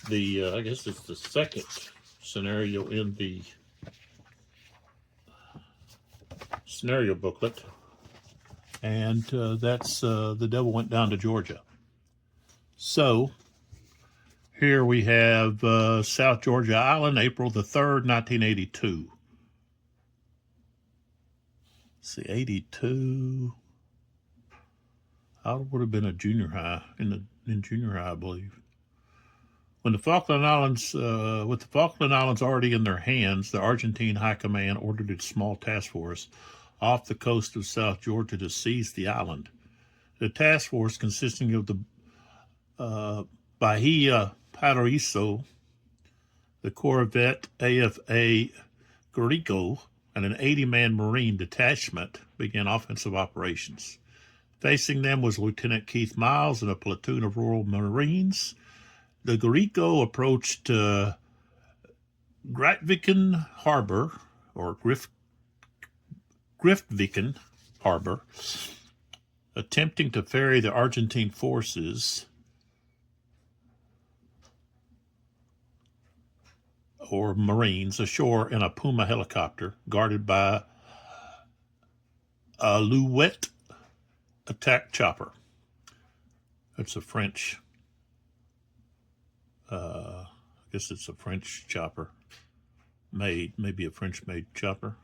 I guess it's the second scenario in the scenario booklet, and that's The Devil Went Down to Georgia. So here we have South Georgia Island, April the 3rd, 1982. Let's see, 82. I would have been a junior high, in junior high, I believe. When the Falkland Islands, with the Falkland Islands already in their hands, the Argentine High Command ordered its small task force off the coast of South Georgia to seize the island. The task force, consisting of the Bahia Paraíso, the corvette AFA Guarico, and an 80-man Marine detachment, began offensive operations. Facing them was Lieutenant Keith Miles and a platoon of Royal Marines. The Guarico approached Grytviken Harbor, or Griftviken Harbor, attempting to ferry the Argentine forces or Marines ashore in a Puma helicopter guarded by a Louette attack chopper. It's a French, I guess it's a French chopper made, maybe a French-made chopper.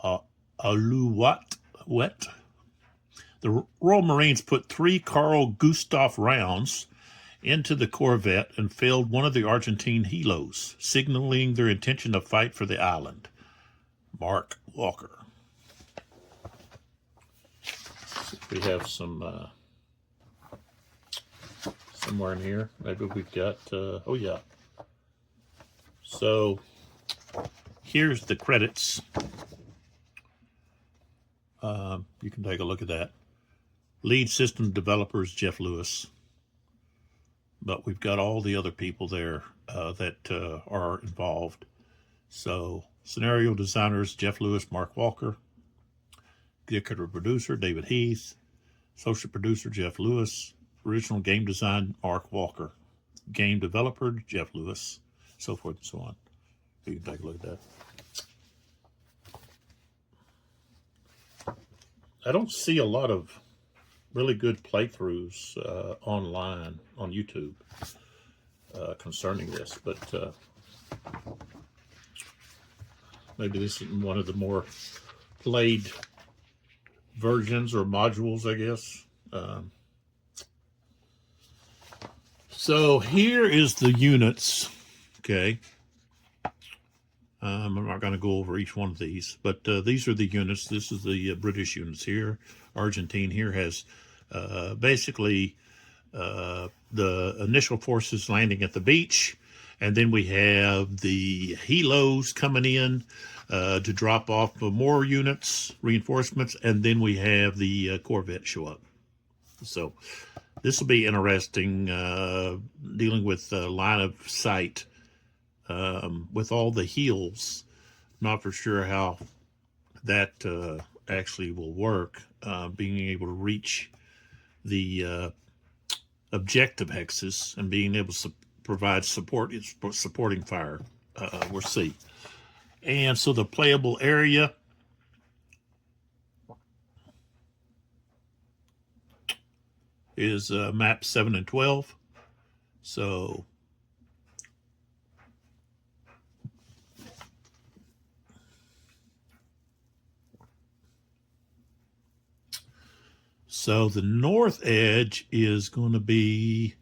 A Louette. The Royal Marines put 3 Carl Gustaf rounds into the corvette and failed one of the Argentine helos, signaling their intention to fight for the island. Mark Walker. We have some somewhere in here. Maybe we've got, oh yeah. So here's the credits. You can take a look at that. Lead system developers, Jeff Lewis. But we've got all the other people there that are involved. So scenario designers, Jeff Lewis, Mark Walker. Executive producer, David Heath. Social producer, Jeff Lewis. Original game design, Mark Walker. Game developer, Jeff Lewis. So forth and so on. You can take a look at that. I don't see a lot of really good playthroughs online on YouTube concerning this, but maybe this is one of the more played versions or modules, I guess. So here is the units, okay. I'm not going to go over each one of these, but these are the units. This is the British units here. Argentine here has basically the initial forces landing at the beach, and then we have the helos coming in to drop off more units, reinforcements, and then we have the corvette show up. So this will be interesting, dealing with line of sight. With all the heels, not for sure how that actually will work, being able to reach the objective hexes and being able to provide supporting fire. We'll see. And so the playable area is map 7 and 12. So the north edge is going to be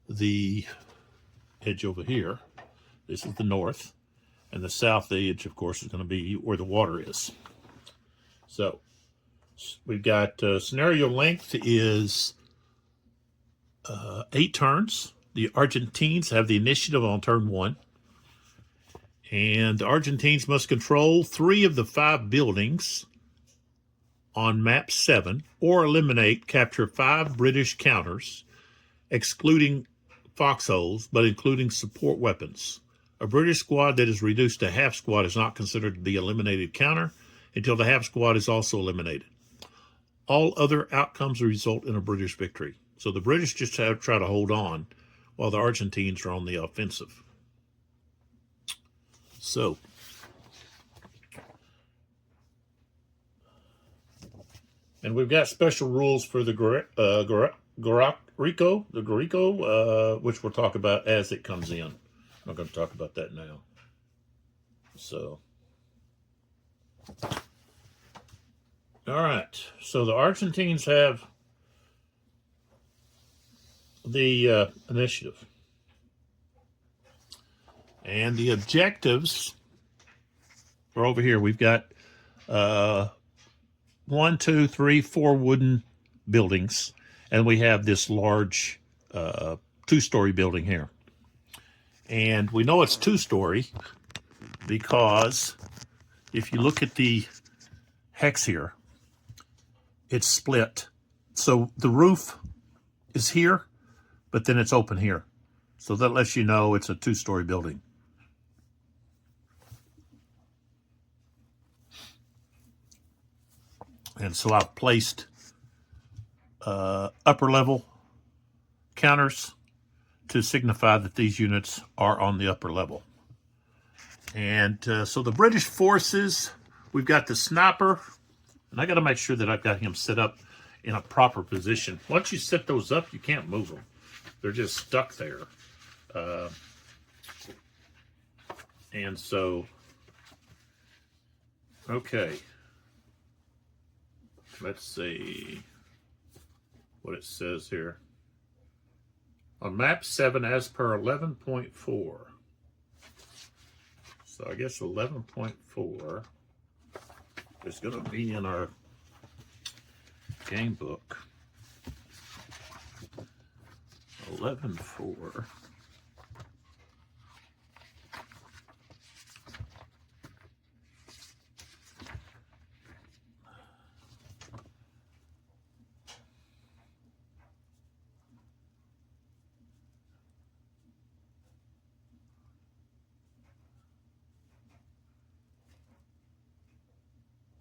the edge over here. This is the north. And the south edge, of course, is going to be where the water is. So we've got scenario length is 8 turns. The Argentines have the initiative on turn 1. And the Argentines must control 3 of the 5 buildings on map 7, or capture 5 British counters, excluding foxholes, but including support weapons. A British squad that is reduced to half squad is not considered to be eliminated counter until the half squad is also eliminated. All other outcomes result in a British victory. So the British just have to try to hold on while the Argentines are on the offensive. So, and we've got special rules for the Guarico, which we'll talk about as it comes in. I'm not going to talk about that now. So, all right. So the Argentines have the initiative. And the objectives are over here. We've got 1, 2, 3, 4 wooden buildings, and we have this large 2-story building here. And we know it's 2-story because if you look at the hex here, it's split. So the roof is here, but then it's open here. So that lets you know it's a 2-story building. And so I've placed upper level counters to signify that these units are on the upper level. And so the British forces, we've got the sniper, and I got to make sure that I've got him set up in a proper position. Once you set those up, you can't move them. They're just stuck there. And so, okay. Let's see what it says here. On map 7 as per 11.4. So I guess 11.4 is going to be in our game book. 11.4.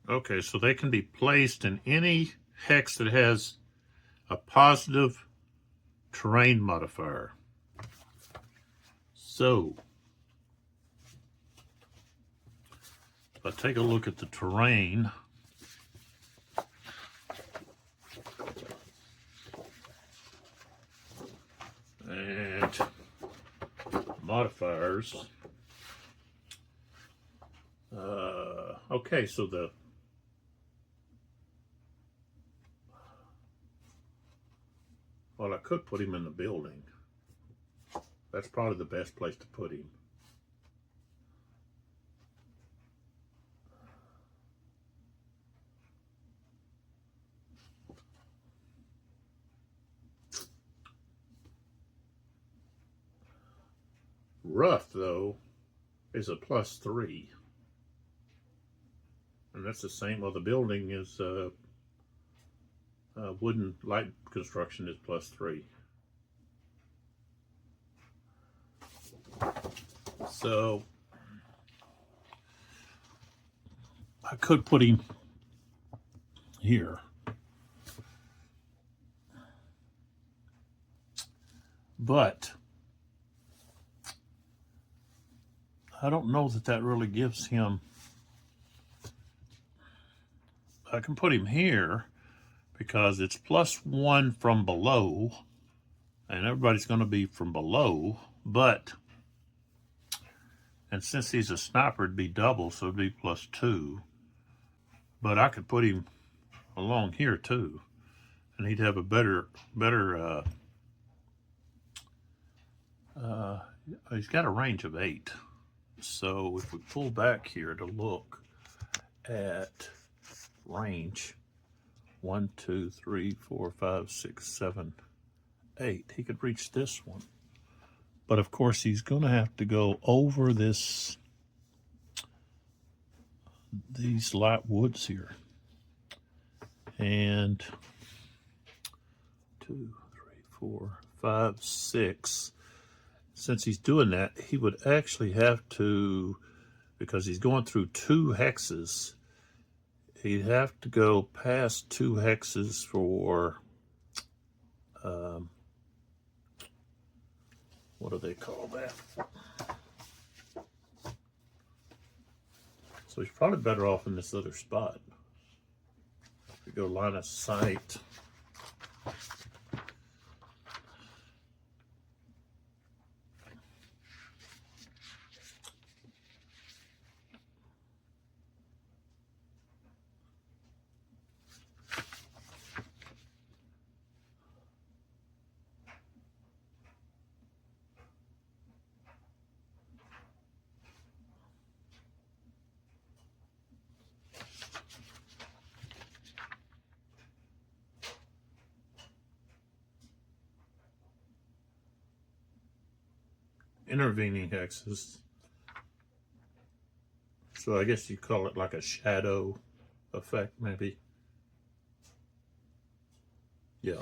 Okay, so they can be placed in any hex that has a positive terrain modifier. So, if I take a look at the terrain, and modifiers, okay, so well, I could put him in the building. That's probably the best place to put him. Rough, though, is a +3. And that's the same, well, the building is wooden light construction is +3. So I could put him here. But I don't know that that really gives him. I can put him here because it's +1 from below, and everybody's going to be from below, but, and since he's a sniper, it'd be double, so it'd be +2. But I could put him along here too, and he'd have a better, he's got a range of 8. So if we pull back here to look at range, 1, 2, 3, 4, 5, 6, 7, 8, he could reach this one. But of course, he's going to have to go over these light woods here. And 2, 3, 4, 5, 6. Since he's doing that, he would actually have to, because he's going through 2 hexes, he'd have to go past 2 hexes for what do they call that? So he's probably better off in this other spot. If we go line of sight. Intervening hexes. So I guess you call it like a shadow effect, maybe. Yeah.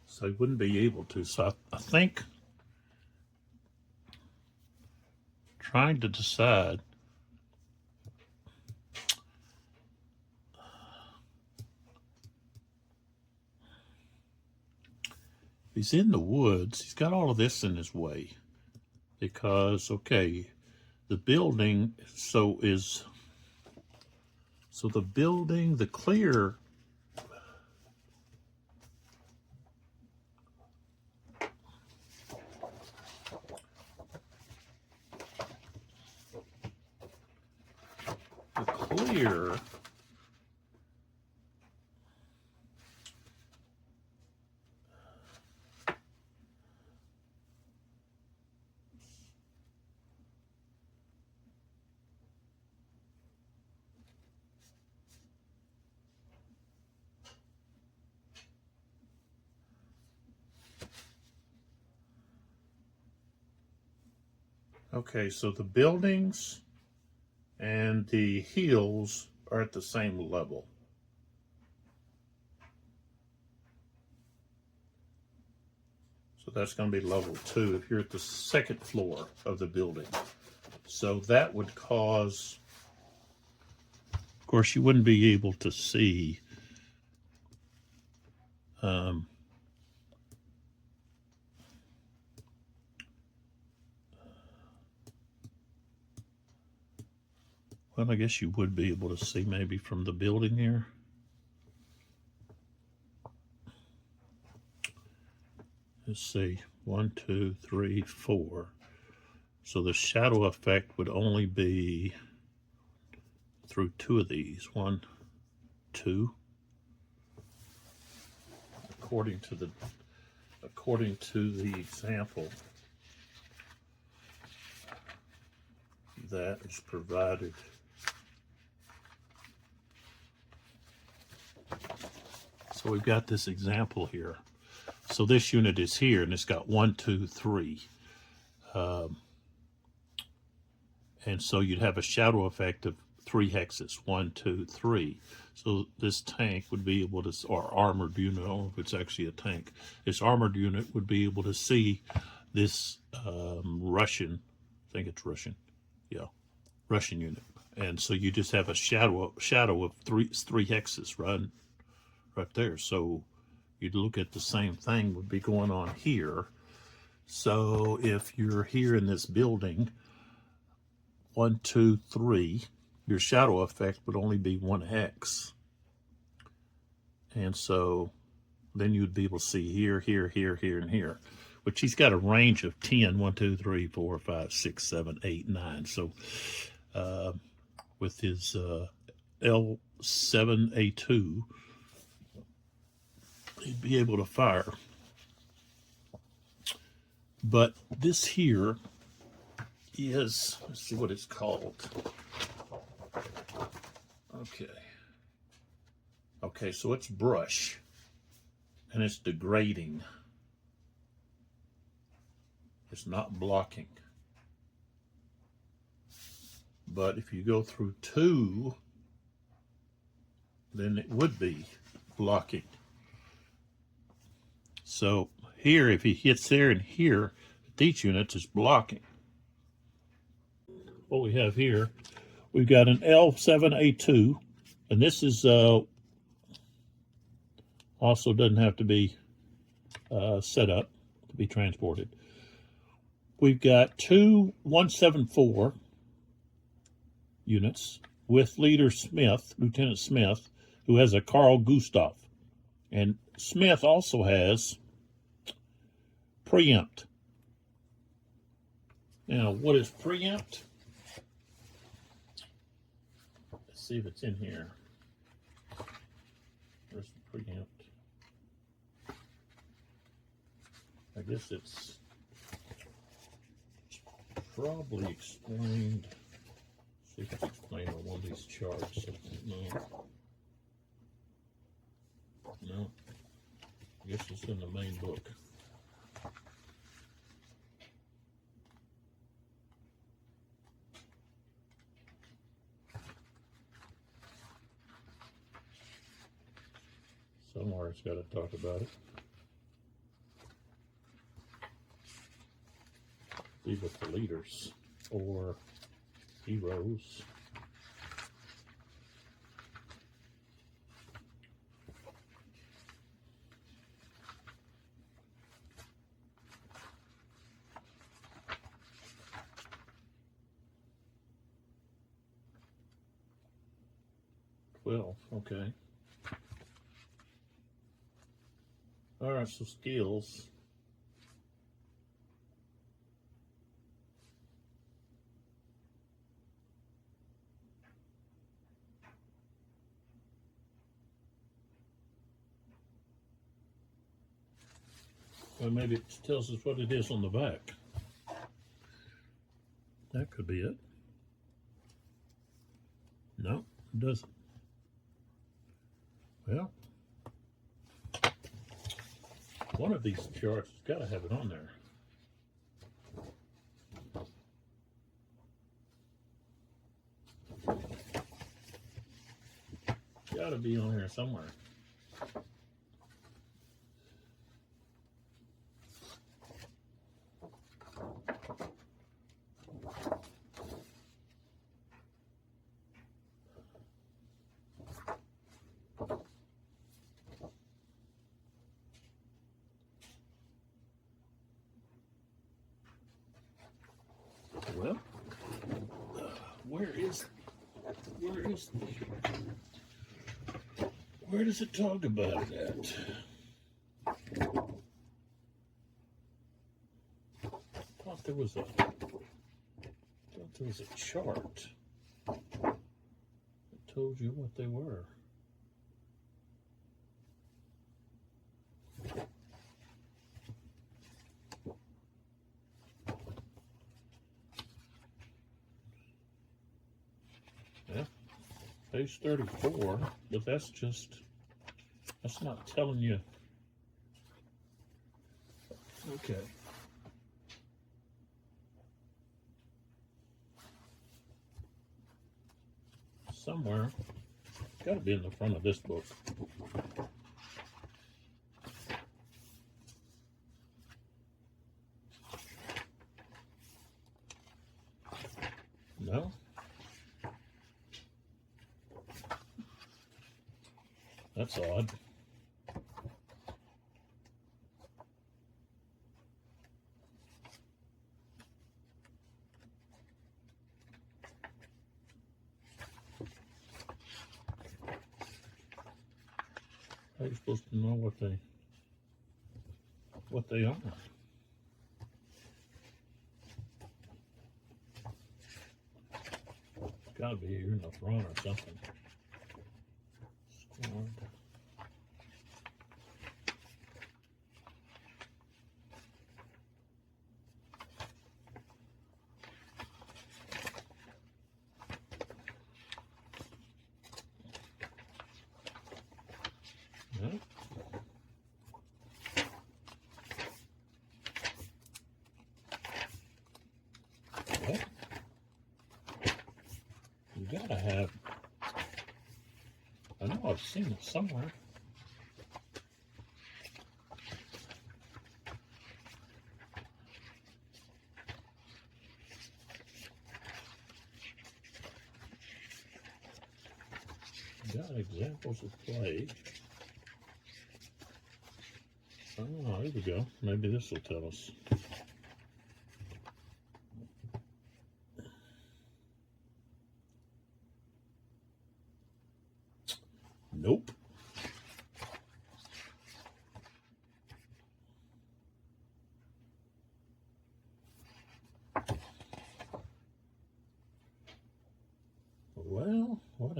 So you wouldn't be able to. So I think trying to decide he's in the woods. He's got all of this in his way because, okay, the building, so the building, the clear, okay, so the buildings and the hills are at the same level. So that's going to be level 2 if you're at the second floor of the building. So that would cause, of course, you wouldn't be able to see well, I guess you would be able to see maybe from the building here. Let's see, 1, 2, 3, 4. So the shadow effect would only be through 2 of these. 1, 2. According to the example that is provided. So we've got this example here. So this unit is here, and it's got 1, 2, 3. And so you'd have a shadow effect of 3 hexes, 1, 2, 3. So this tank would be able to, or armored unit, I don't know if it's actually a tank, this armored unit would be able to see this Russian, I think it's Russian, yeah, Russian unit. And so you just have a shadow of three hexes right there. So you'd look at the same thing would be going on here. So if you're here in this building, 1, 2, 3, your shadow effect would only be 1 hex. And so then you'd be able to see here, here, here, here, and here, which he's got a range of 10, 1, 2, 3, 4, 5, 6, 7, 8, 9. So with his L7A2, he'd be able to fire. But this here is, let's see what it's called. Okay, so it's brush, and it's degrading. It's not blocking. But if you go through 2, then it would be blocking. So here, if he hits there and here, these units is blocking. What we have here, we've got an L7A2, and this is also doesn't have to be set up to be transported. we've got two 174 units with leader Smith, Lieutenant Smith, who has a Carl Gustav. And Smith also has preempt. Now, what is preempt? Let's see if it's in here. Where's the preempt? I guess it's probably explained. See if it's explained on one of these charts. No. No. I guess it's in the main book. Somewhere it's got to talk about it. See with the leaders or heroes. Well, okay. All right, so skills. Well, maybe it tells us what it is on the back. That could be it. No, it doesn't. Well, one of these charts has got to have it on there. Got to be on here somewhere. Well, where does it talk about it at? I thought there was a chart that told you what they were. Yeah, page 34, but that's not telling you. Okay. Somewhere, it's got to be in the front of this book. No? That's odd. How are you supposed to know what they are? It's got to be here in the front or something. Squad. No. Well, you gotta have. I know I've seen it somewhere. Got examples of play. Oh, here we go. Maybe this will tell us.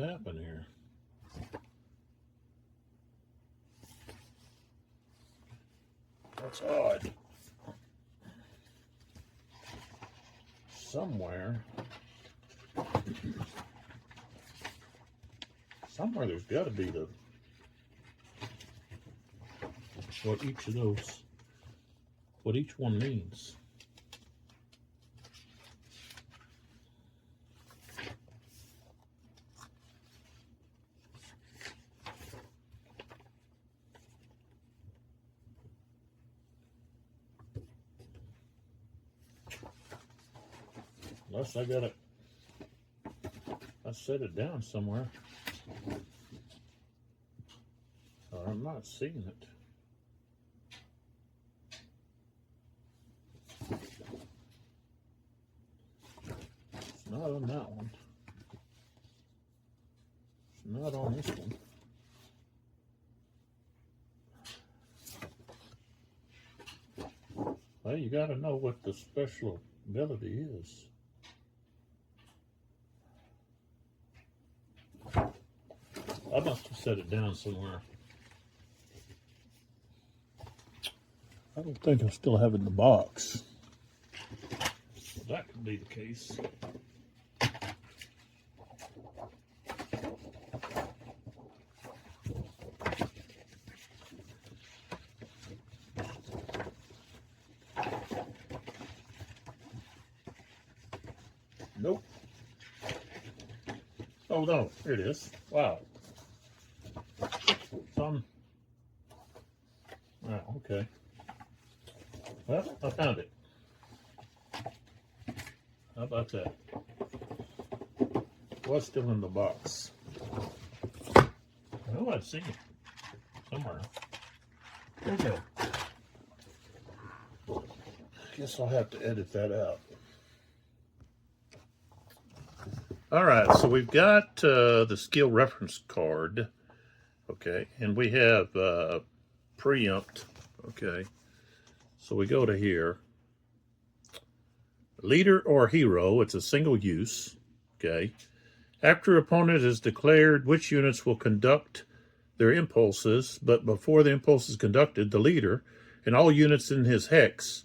happened here? That's odd. Somewhere there's got to be what each one means. Unless I set it down somewhere. Or I'm not seeing it. It's not on that one. It's not on this one. Well, you got to know what the special ability is. I must have set it down somewhere. I don't think I still have it in the box. Well, that could be the case. Nope. Oh no, here it is. Wow. Oh, okay. Well, I found it. How about that? Was still in the box. Oh, I'd seen it somewhere. There you go. Guess I'll have to edit that out. All right, so we've got the skill reference card. Okay, and we have preempt. Okay, so we go to here. Leader or hero, it's a single use. Okay, after opponent has declared which units will conduct their impulses, but before the impulse is conducted, the leader and all units in his hex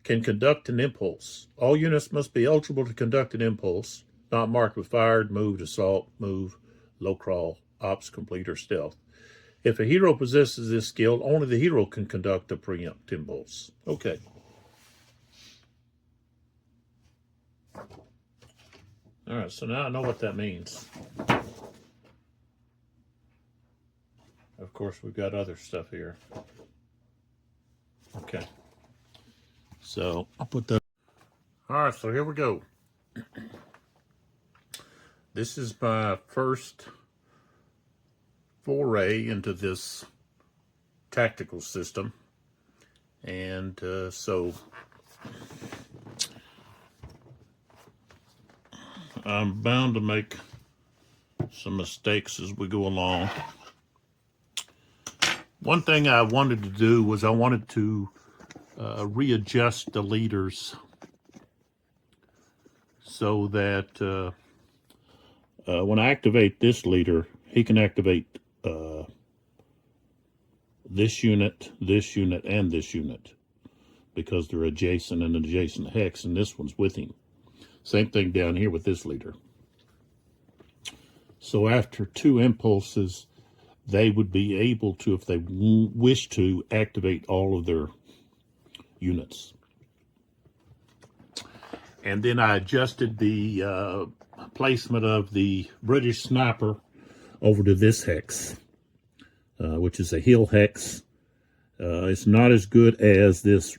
can conduct an impulse. All units must be eligible to conduct an impulse, not marked with fired, moved, assault, move, low crawl, ops, complete, or stealth. If a hero possesses this skill, only the hero can conduct a preempt impulse. Okay. All right, so now I know what that means. Of course, we've got other stuff here. Okay. So I'll put that. All right, so here we go. This is my first foray into this tactical system. And so I'm bound to make some mistakes as we go along. One thing I wanted to do was I wanted to readjust the leaders so that when I activate this leader, he can activate this unit, and this unit because they're adjacent and adjacent hex, and this one's with him. Same thing down here with this leader. So after 2 impulses, they would be able to, if they wish to, activate all of their units. And then I adjusted the placement of the British sniper over to this hex, which is a hill hex. It's not as good as this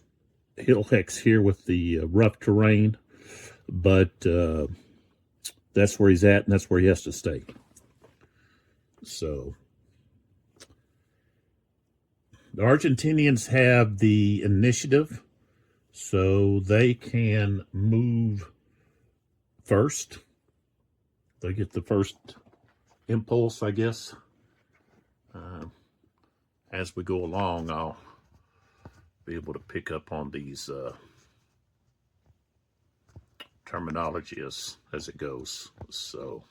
hill hex here with the rough terrain, but that's where he's at, and that's where he has to stay. So the Argentinians have the initiative, so they can move first. They get the first impulse, I guess. As we go along, I'll be able to pick up on these terminology as it goes. So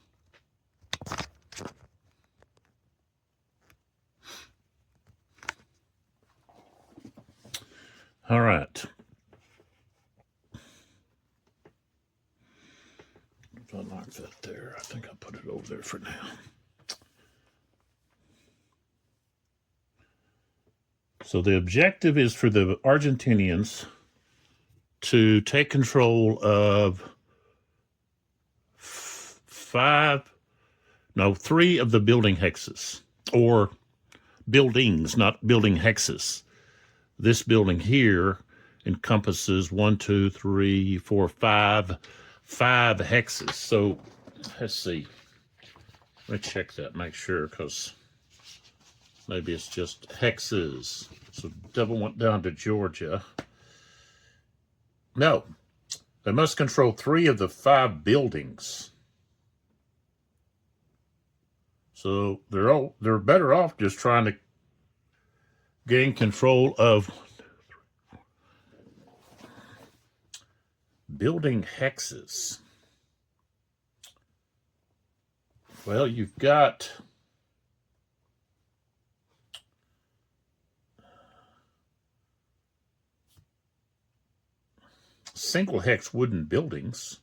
All right. If I knock that there, I think I'll put it over there for now. So the objective is for the Argentinians to take control of three of the building hexes, or buildings, not building hexes. This building here encompasses 5 hexes. So let's see. Let me check that, make sure, because maybe it's just hexes. So double went down to Georgia. No, they must control 3 of the 5 buildings. So they're better off just trying to gain control of building hexes. Well, you've got single hex wooden buildings.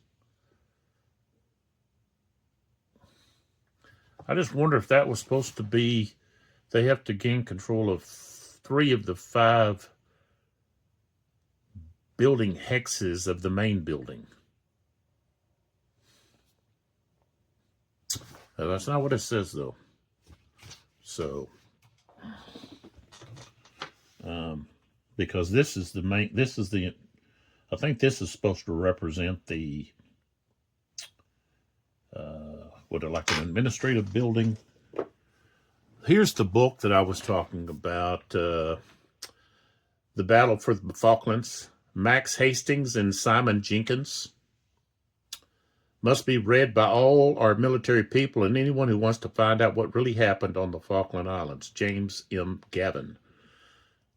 I just wonder if that was supposed to be, they have to gain control of 3 of the 5 building hexes of the main building. That's not what it says, though. So, because this is the main, I think this is supposed to represent the, like an administrative building. Here's the book that I was talking about, The Battle for the Falklands, Max Hastings and Simon Jenkins. Must be read by all our military people and anyone who wants to find out what really happened on the Falkland Islands. James M. Gavin.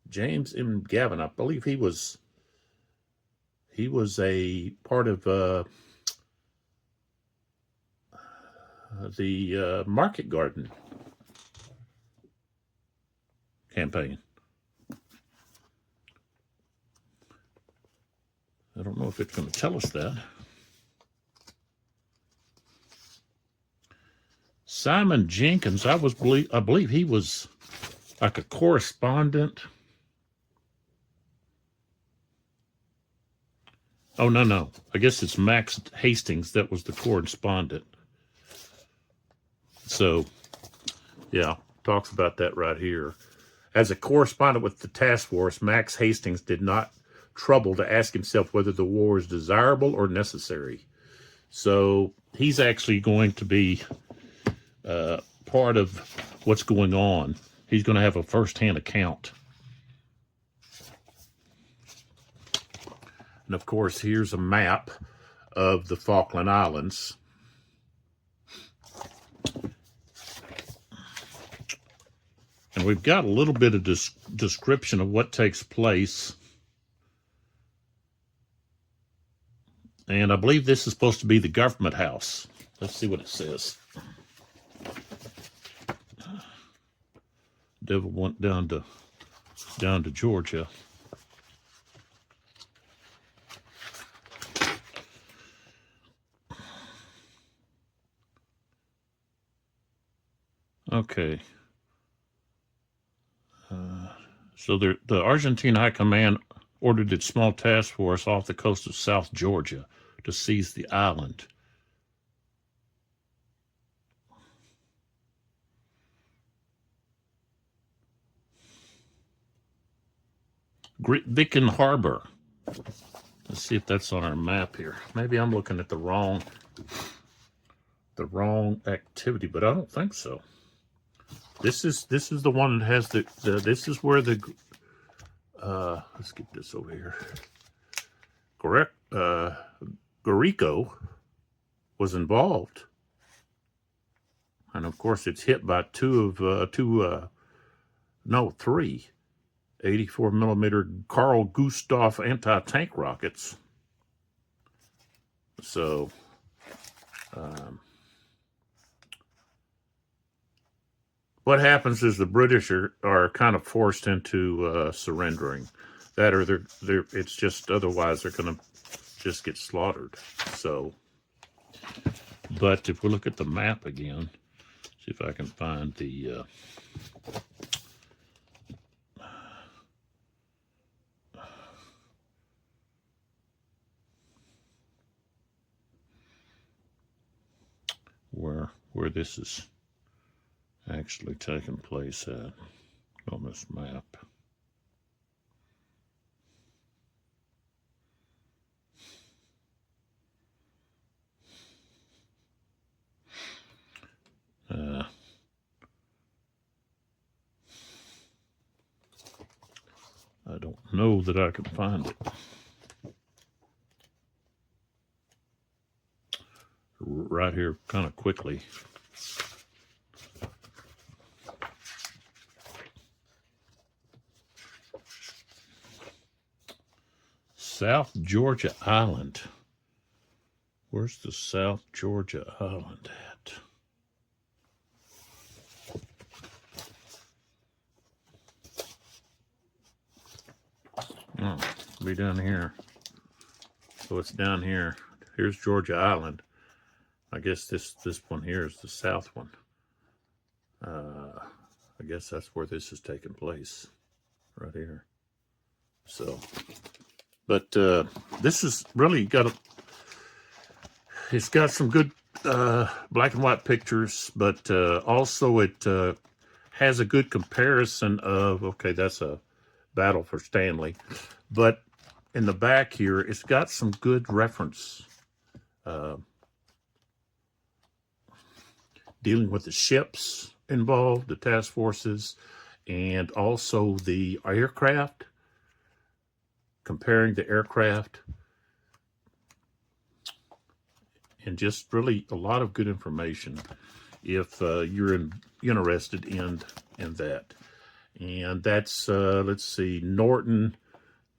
James M. Gavin, I believe he was a part of the Market Garden campaign. I don't know if it's going to tell us that. Simon Jenkins, I believe he was like a correspondent. Oh, no. I guess it's Max Hastings that was the correspondent. So, yeah, talks about that right here. As a correspondent with the task force, Max Hastings did not trouble to ask himself whether the war is desirable or necessary. So he's actually going to be part of what's going on. He's going to have a first-hand account. And of course, here's a map of the Falkland Islands. And we've got a little bit of description of what takes place. And I believe this is supposed to be the government house. Let's see what it says. Devil went down to Georgia. Okay. So the Argentine High Command ordered its small task force off the coast of South Georgia to seize the island. Viken Harbor. Let's see if that's on our map here. Maybe I'm looking at the wrong activity, but I don't think so. This is the one that has this is where the let's get this over here. Correct. Gorico was involved, and of course it's hit by three 84 millimeter Carl Gustav anti-tank rockets. So, what happens is the British are kind of forced into surrendering. That or it's just otherwise they're going to just get slaughtered. So, but if we look at the map again, see if I can find the where this is actually taking place at on this map. I don't know that I can find it. Right here, kind of quickly. South Georgia Island. Where's the South Georgia Island at? Oh, it'll be down here. So it's down here. Here's Georgia Island. I guess this one here is the south one. I guess that's where this is taking place, right here. So, but this is really it's got some good black and white pictures, but also it has a good comparison of, okay, that's a battle for Stanley, but in the back here, it's got some good reference dealing with the ships involved, the task forces, and also the aircraft, comparing the aircraft, and just really a lot of good information if you're interested in that. And that's, let's see, Norton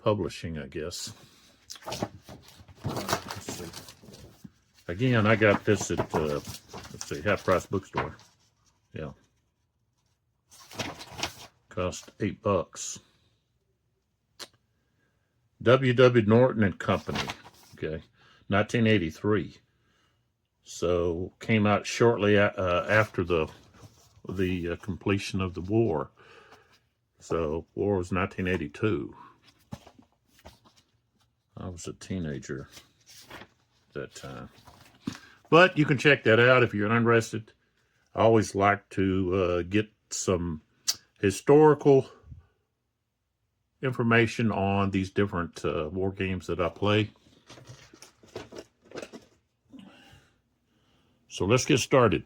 Publishing, I guess. Let's see. Again, I got this at, let's see, Half Price Bookstore. Yeah. Cost $8. W.W. Norton and Company. Okay. 1983. So came out shortly after the completion of the war. So war was 1982. I was a teenager at that time. But you can check that out if you're interested. I always like to get some historical information on these different war games that I play. So let's get started.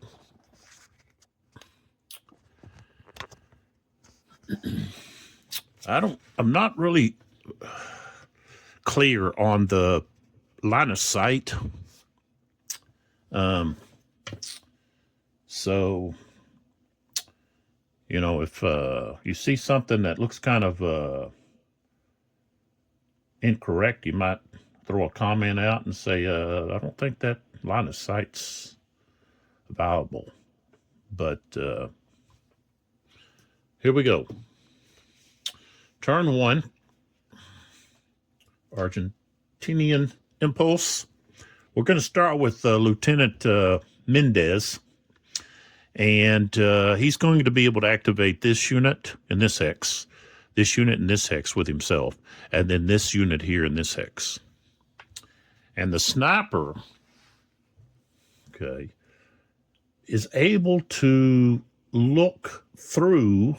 I'm not really clear on the line of sight. So, you know, if you see something that looks kind of incorrect, you might throw a comment out and say, I don't think that line of sight's viable. But here we go. Turn 1, Argentinian Impulse. We're going to start with Lieutenant Mendez, and he's going to be able to activate this unit in this hex, this unit in this hex with himself, and then this unit here in this hex. And the sniper, okay, is able to look through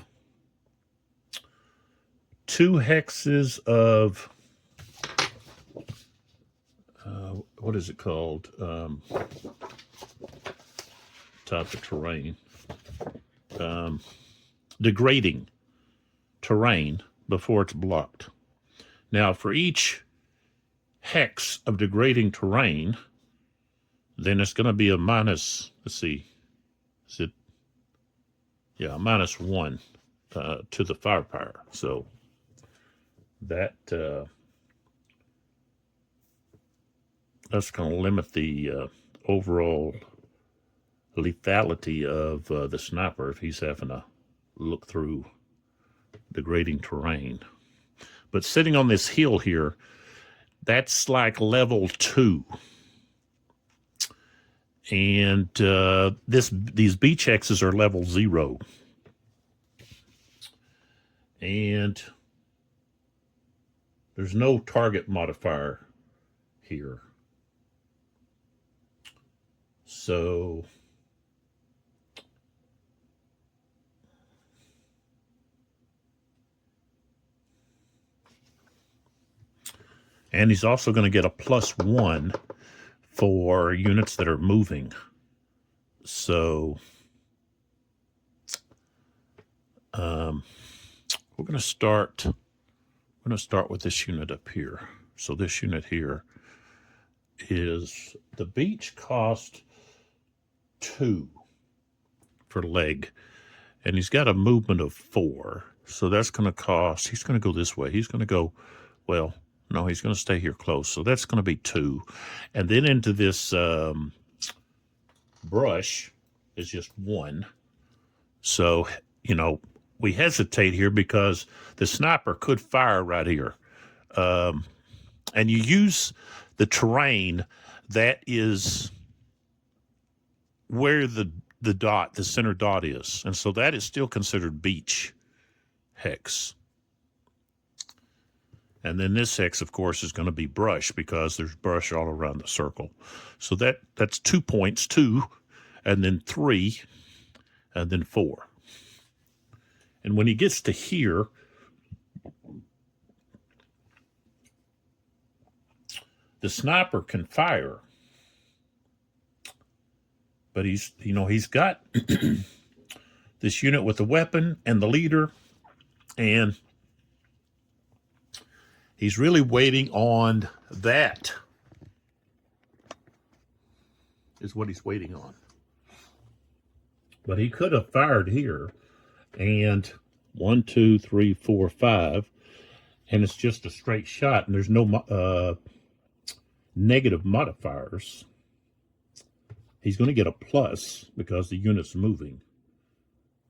2 hexes of what is it called? Type of terrain. Degrading terrain before it's blocked. Now, for each hex of degrading terrain, then it's going to be a minus, let's see, is it? Yeah, -1 to the firepower. So that that's going to limit the overall lethality of the sniper if he's having to look through degrading terrain. But sitting on this hill here, that's like level 2. And these beach X's are level 0. And there's no target modifier here. So and he's also going to get a +1 for units that are moving. So we're going to start with this unit up here. So this unit here is, the beach cost 2 for leg, and he's got a movement of 4. So that's going to cost, he's going to go this way. He's going to go, well, no, he's going to stay here close. So that's going to be 2. And then into this brush is just 1. So, you know, we hesitate here because the sniper could fire right here. And you use the terrain that is where the center dot is. And so that is still considered beach hex. And then this hex, of course, is going to be brush because there's brush all around the circle. So that's 2 points, 2, and then 3, and then 4. And when he gets to here, the sniper can fire. But he's got this unit with the weapon and the leader, and he's really waiting on that, is what he's waiting on. But he could have fired here, and 1, 2, 3, 4, 5, and it's just a straight shot, and there's no negative modifiers. He's going to get a plus because the unit's moving,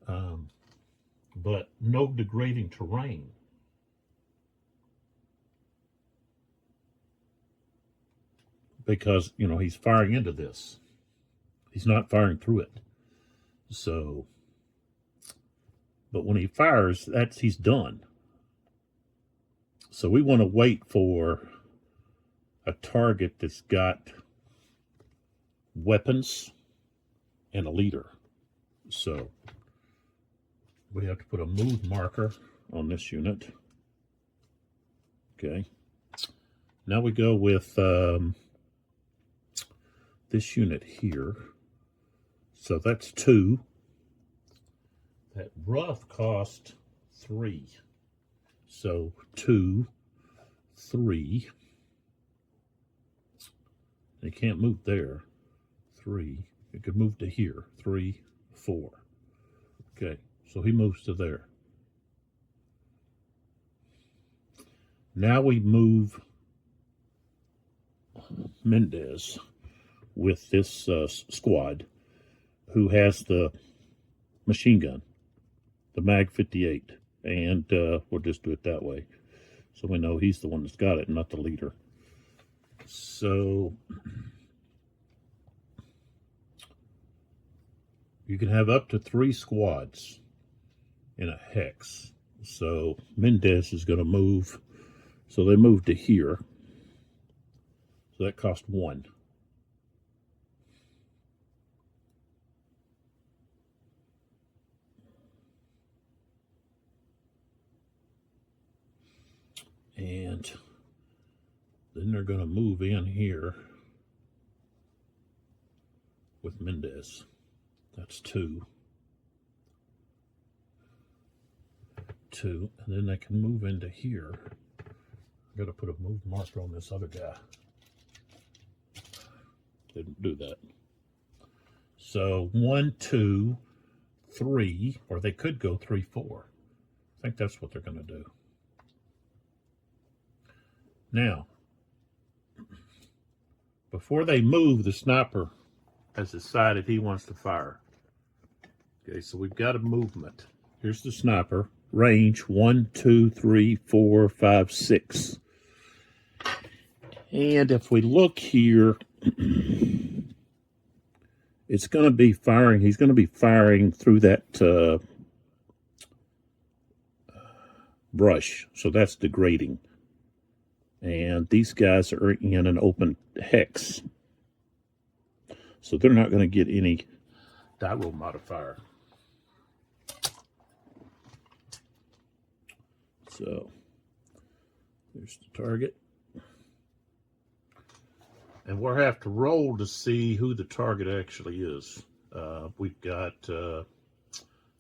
but no degrading terrain. Because, you know, he's firing into this. He's not firing through it. So, but when he fires, he's done. So we want to wait for a target that's got weapons and a leader. So we have to put a move marker on this unit. Okay. Now we go with this unit here. So that's 2. That rough cost 3. So 2, 3. They can't move there. 3. It could move to here. 3, 4. Okay, so he moves to there. Now we move Mendez with this squad, who has the machine gun, the Mag 58, and we'll just do it that way, so we know he's the one that's got it, not the leader. So you can have up to 3 squads in a hex. So Mendez is going to move. So they move to here. So that cost 1. And then they're going to move in here with Mendez. That's 2. 2. And then they can move into here. I've got to put a move marker on this other guy. Didn't do that. So 1, 2, 3, or they could go 3, 4. I think that's what they're going to do. Now, before they move, the sniper has decided he wants to fire. Okay, so we've got a movement. Here's the sniper range 1, 2, 3, 4, 5, 6. And if we look here, it's going to be firing. He's going to be firing through that brush. So that's degrading. And these guys are in an open hex. So they're not going to get any die roll modifier. So there's the target. And we'll have to roll to see who the target actually is. We've got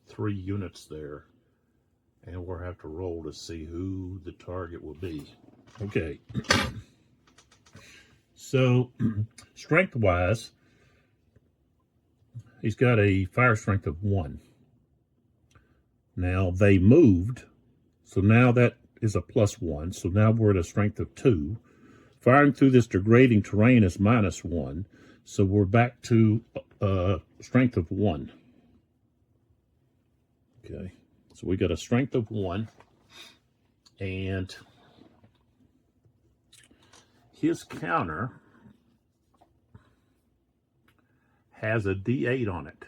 3 units there. And we'll have to roll to see who the target will be. Okay. So, strength-wise, he's got a fire strength of 1. Now, they moved, so now that is a +1. So now we're at a strength of 2. Firing through this degrading terrain is -1. So we're back to strength of 1. Okay. So we got a strength of 1. And his counter has a D8 on it.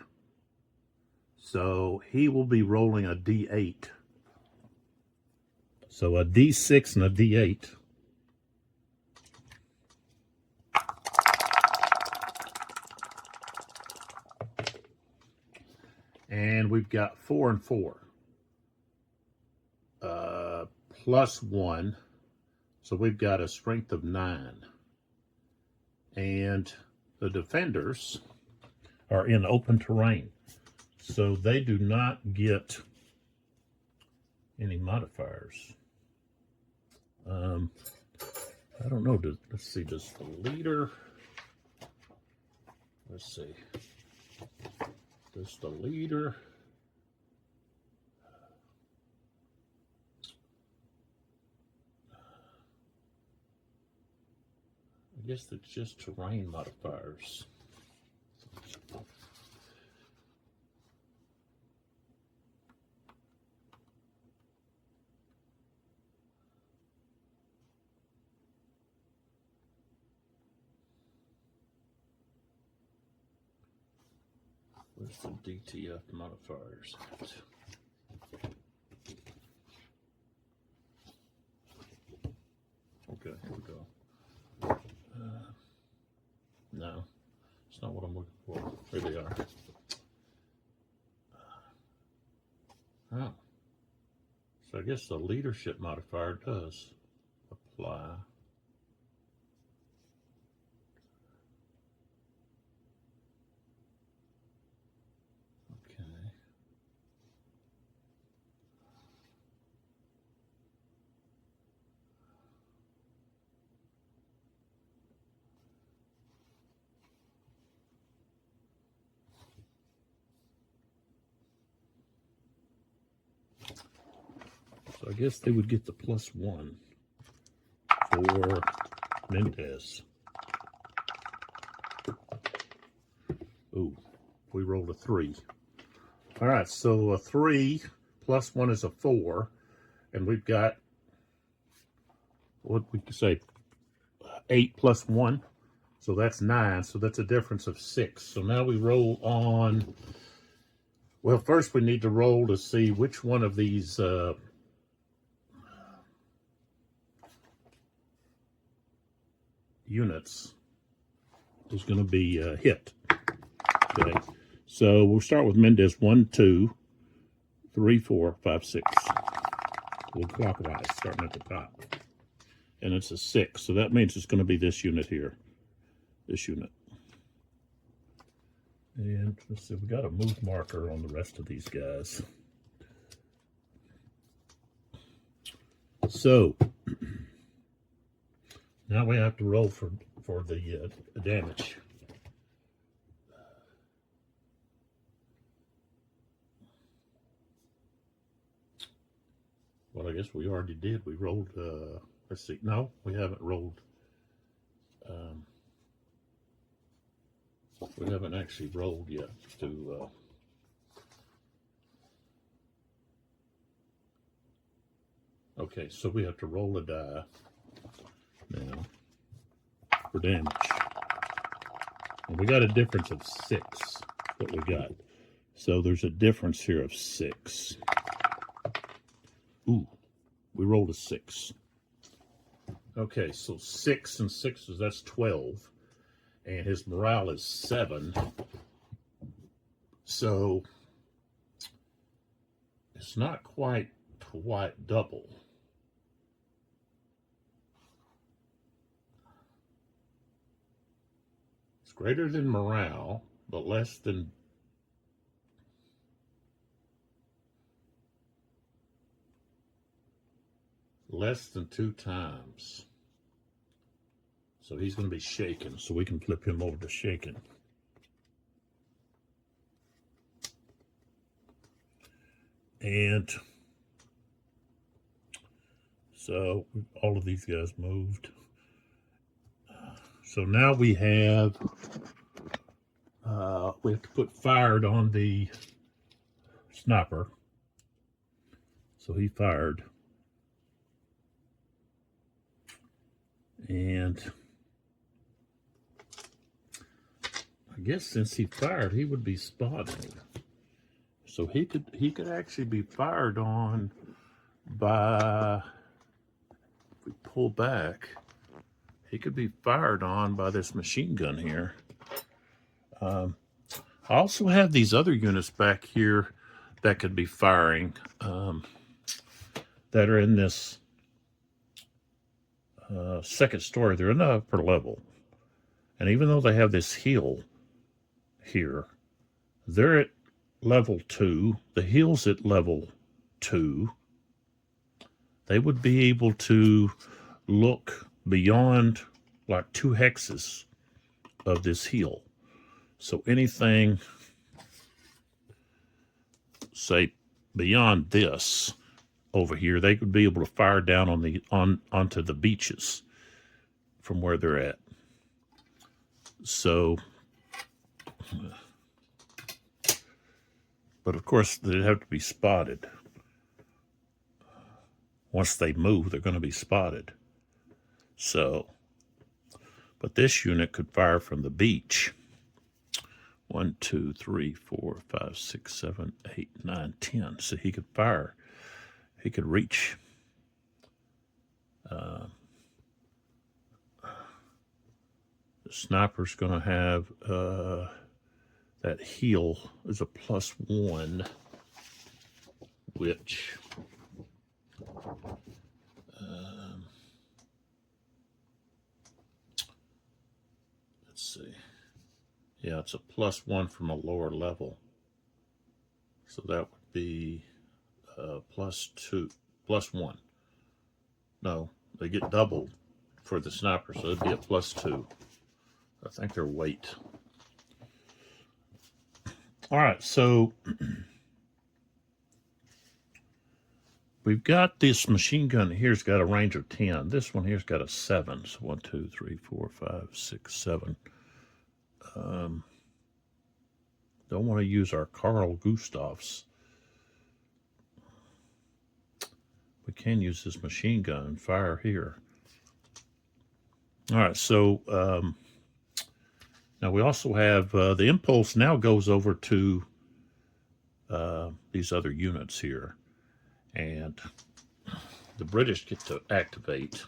So he will be rolling a D8. So a D6 and a D8. And we've got 4 and 4. +1. So we've got a strength of 9. And the defenders are in open terrain. So they do not get any modifiers. I don't know. Let's see. Does the leader... Let's see. Does the leader... I guess it's just terrain modifiers. Where's the DTF modifiers at? Okay, here we go. No, it's not what I'm looking for. Here they are. Oh. So I guess the leadership modifier does apply. Okay. So I guess they would get the +1 for Mendez. Ooh, we rolled a 3. All right, so a 3 +1 is a 4, and we've got, what we could say, 8 + 1, so that's 9, so that's a difference of 6. So now we roll on, well, first we need to roll to see which one of these units is going to be hit. Okay, so we'll start with Mendez. 1, 2, 3, 4, 5, 6. We'll clockwise, starting at the top. And it's a 6, so that means it's going to be this unit here. This unit. And let's see, we got a move marker on the rest of these guys. So now we have to roll for the damage. Well, I guess we already did. We rolled, let's see. No, we haven't rolled. We haven't actually rolled yet to Okay, so we have to roll a die now for damage. And we got a difference of 6 that we got. So there's a difference here of 6. Ooh, we rolled a 6. Okay, so 6 and 6, that's 12. And his morale is 7. So it's not quite double. It's greater than morale, but less than less than 2 times. So he's going to be shaken, so we can flip him over to shaken. And so all of these guys moved. So now we have to put fired on the sniper. So he fired. And I guess since he fired, he would be spotted. So he could actually be fired on by, if we pull back, he could be fired on by this machine gun here. I also have these other units back here that could be firing, that are in this second story. They're in the upper level. And even though they have this hill here, they're at level 2. The hill's at level 2. They would be able to look beyond like 2 hexes of this hill. So anything, say, beyond this over here, they could be able to fire down onto the beaches from where they're at. So, but of course, they'd have to be spotted. Once they move, they're going to be spotted. So, but this unit could fire from the beach. 1, 2, 3, 4, 5, 6, 7, 8, 9, 10. So he could fire. He could reach. The sniper's going to have that heal is a +1, which let's see. Yeah, it's a +1 from a lower level. So that would be +2, +1. No, they get doubled for the sniper, so it'd be a +2. I think their weight. All right, so we've got this machine gun here's got a range of 10. This one here's got a 7. So 1, 2, 3, 4, 5, 6, 7. Don't want to use our Carl Gustavs. We can use this machine gun and fire here. All right, so now we also have the impulse now goes over to these other units here. And the British get to activate.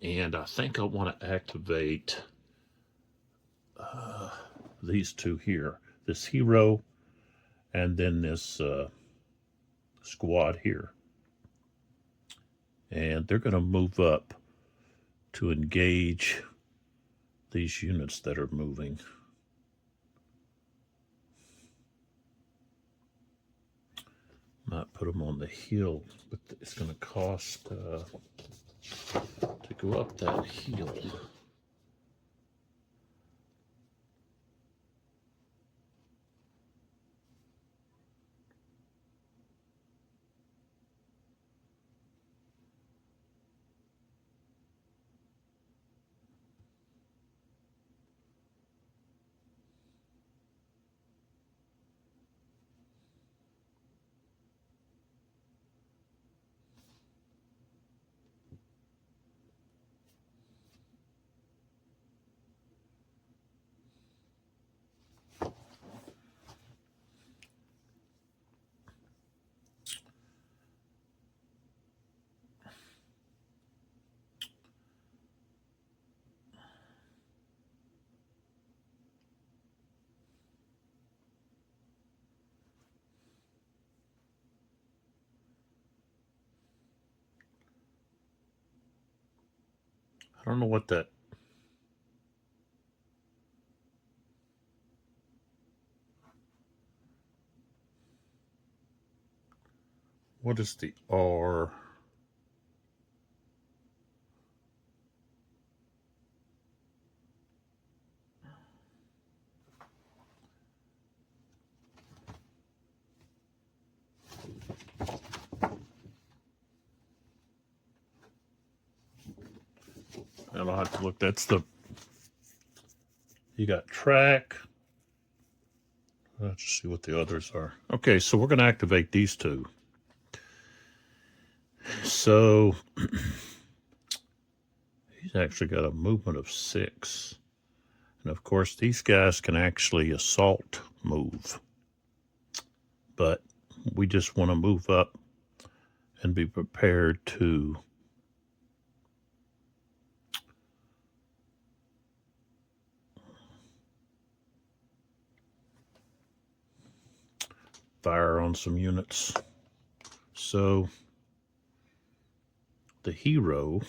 And I think I want to activate these 2 here. This hero and then this squad here. And they're going to move up to engage these units that are moving. Might put them on the hill, but it's going to cost to go up that hill. I don't know what that. What is the R? I'll have to look. That's the. You got track. Let's see what the others are. Okay, so we're going to activate these two. So he's actually got a movement of 6. And of course, these guys can actually assault move. But we just want to move up and be prepared to fire on some units. So the hero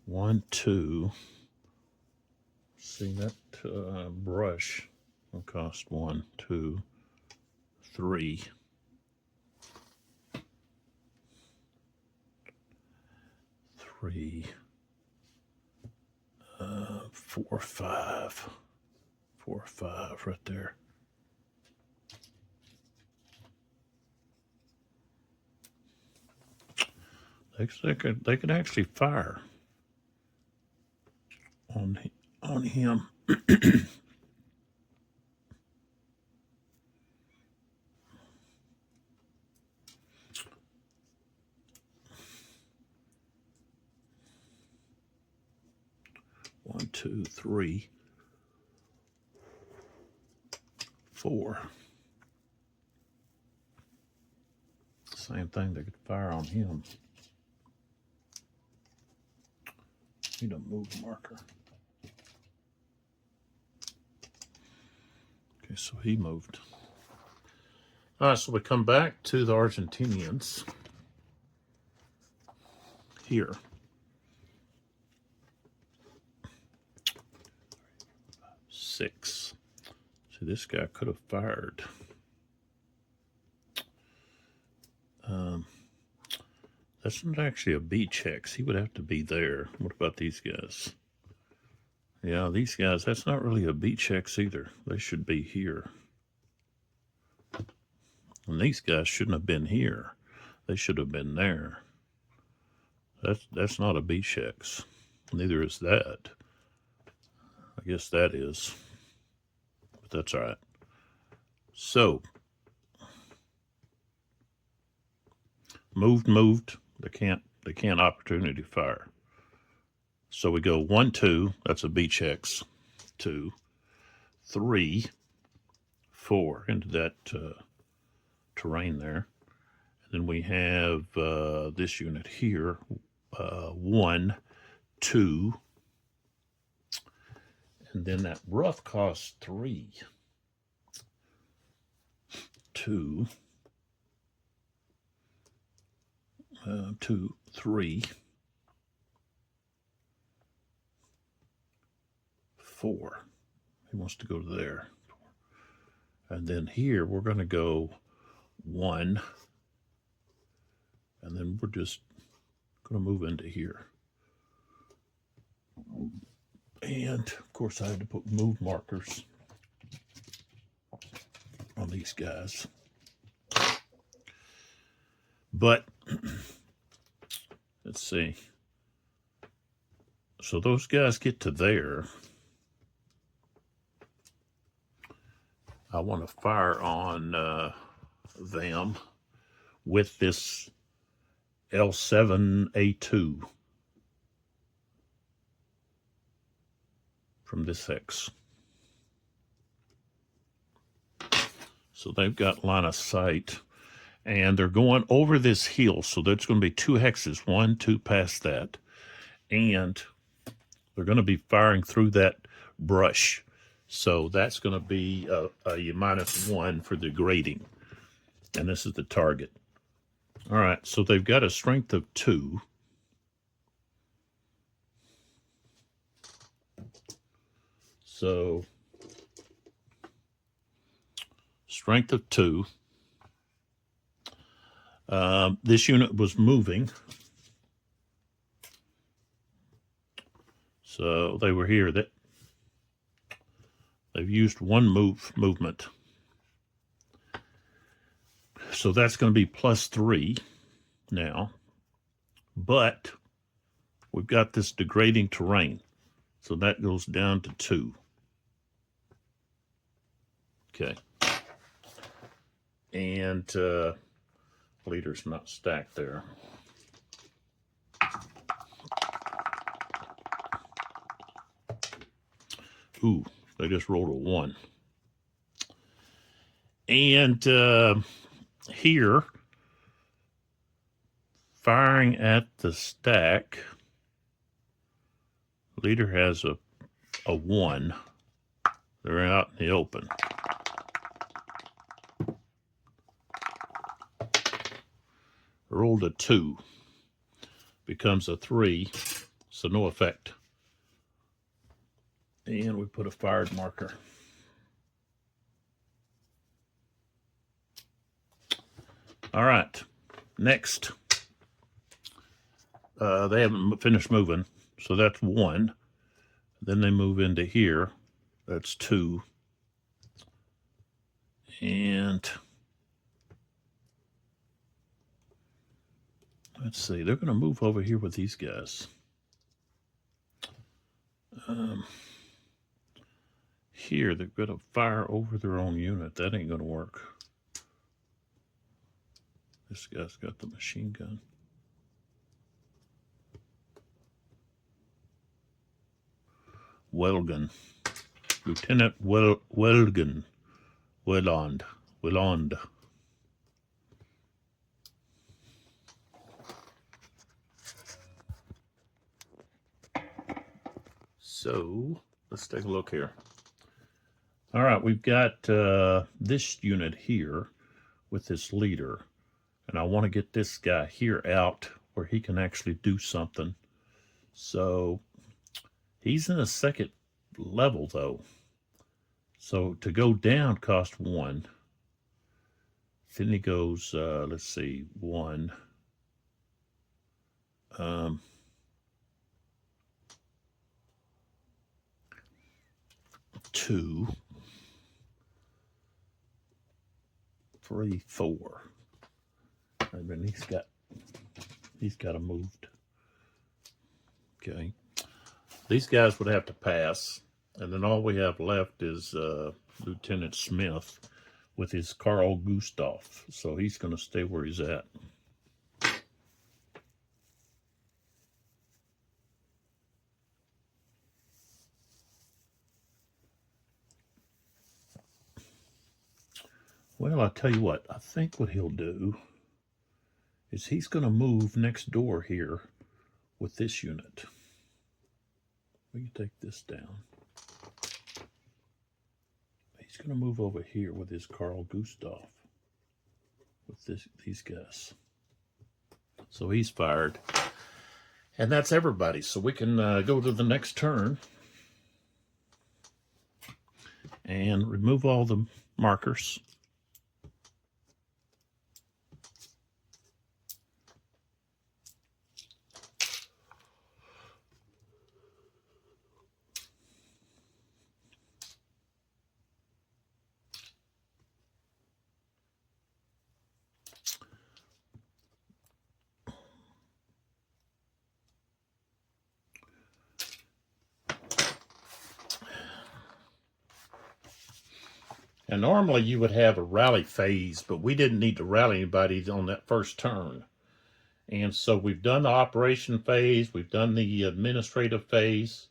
one, two. See that brush will cost 1, 2, 3. 3, 4, 5. 4, 5 right there. They could actually fire on him. One, 2, 3, 4. Same thing, they could fire on him. Need a move marker. Okay, so he moved. All right, so we come back to the Argentinians here. 6. See, this guy could have fired. That's not actually a beachhex. He would have to be there. What about these guys? Yeah, these guys, that's not really a beachhex either. They should be here. And these guys shouldn't have been here. They should have been there. That's not a beachhex. Neither is that. I guess that is. But that's all right. So, moved. They can't opportunity fire. So we go 1, 2. That's a beachhex. 2, 3, 4 into that terrain there. And then we have this unit here. 1, 2. And then that rough costs 3. 2, 2, 3, 4. He wants to go there. And then here we're going to go 1. And then we're just going to move into here. And of course I had to put move markers on these guys. But let's see. So those guys get to there. I want to fire on them with this L7A2 from this hex. So they've got line of sight. And they're going over this hill, so there's going to be 2 hexes, 1, 2 past that. And they're going to be firing through that brush. So that's going to be a -1 for the grading. And this is the target. All right, so they've got a strength of 2. So strength of 2. This unit was moving. So they were here. They've used 1 movement. So that's going to be +3 now. But we've got this degrading terrain. So that goes down to 2. Okay. And leader's not stacked there. Ooh, they just rolled a 1. And here, firing at the stack, leader has a 1. They're out in the open. Rolled a 2. Becomes a 3, so no effect. And we put a fired marker. All right, next. They haven't finished moving, so that's 1. Then they move into here. That's 2. And let's see, they're going to move over here with these guys. Here, they're going to fire over their own unit. That ain't going to work. This guy's got the machine gun. Welgan. Lieutenant Welgan. Welland. So, let's take a look here. All right, we've got this unit here with this leader. And I want to get this guy here out where he can actually do something. So he's in a 2nd level, though. So to go down cost 1. Then he goes, let's see, 1. 2. 3, 4. I mean, he's got them moved. Okay. These guys would have to pass, and then all we have left is Lieutenant Smith with his Carl Gustav. So he's going to stay where he's at. Well, I'll tell you what. I think what he'll do is he's going to move next door here with this unit. We can take this down. He's going to move over here with his Carl Gustav with these guys. So he's fired. And that's everybody. So we can go to the next turn and remove all the markers. And normally you would have a rally phase, but we didn't need to rally anybody on that first turn. And so we've done the operation phase, we've done the administrative phase.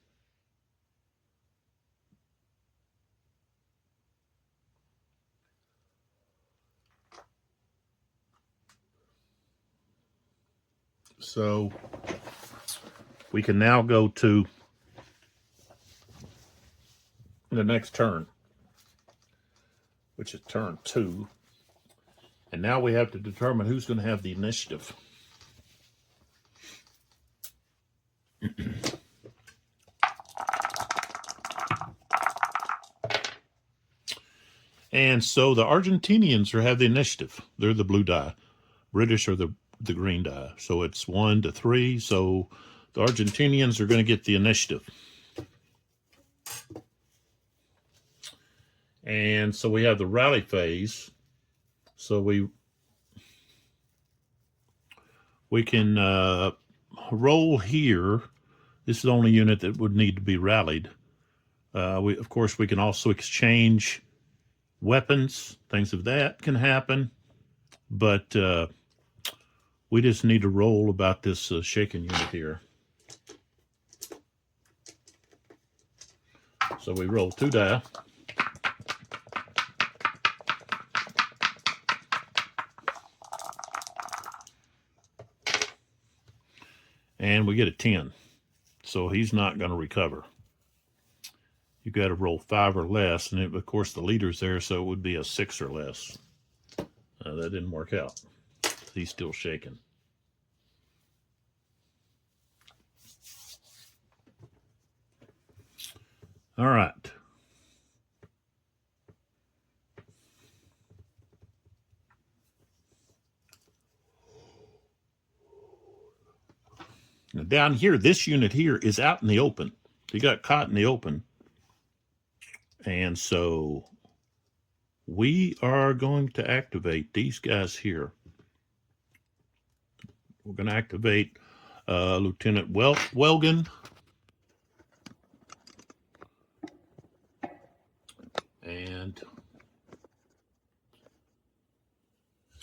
So we can now go to the next turn, which is turn 2. And now we have to determine who's going to have the initiative. And so the Argentinians have the initiative. They're the blue die. British are the green die. So it's 1 to 3. So the Argentinians are going to get the initiative. And so we have the rally phase. So we can roll here. This is the only unit that would need to be rallied. Of course, we can also exchange weapons. Things of that can happen. But we just need to roll about this shaken unit here. So we roll 2 die. And we get a 10. So he's not going to recover. You got to roll 5 or less. And of course, the leader's there, so it would be a 6 or less. That didn't work out. He's still shaking. All right. Now down here, this unit here is out in the open. He got caught in the open. And so we are going to activate these guys here. We're going to activate Lieutenant Welgan. And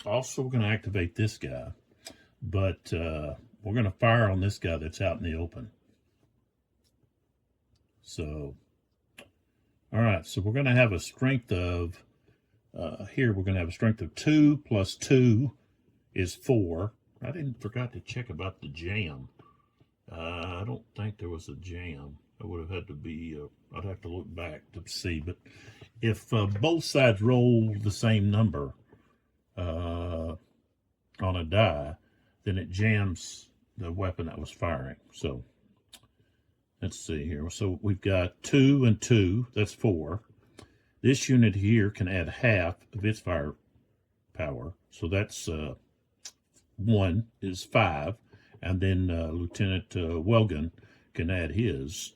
also we're going to activate this guy. But we're going to fire on this guy that's out in the open. So, all right, so we're going to have a strength of, here we're going to have a strength of 2 plus 2 is 4. I forgot to check about the jam. I don't think there was a jam. It would have had to be, I'd have to look back to see. But if both sides roll the same number on a die, then it jams the weapon that was firing. So let's see here. So we've got 2 and 2. That's 4. This unit here can add half of its fire power. So that's 1 is 5. And then Lieutenant Welgan can add his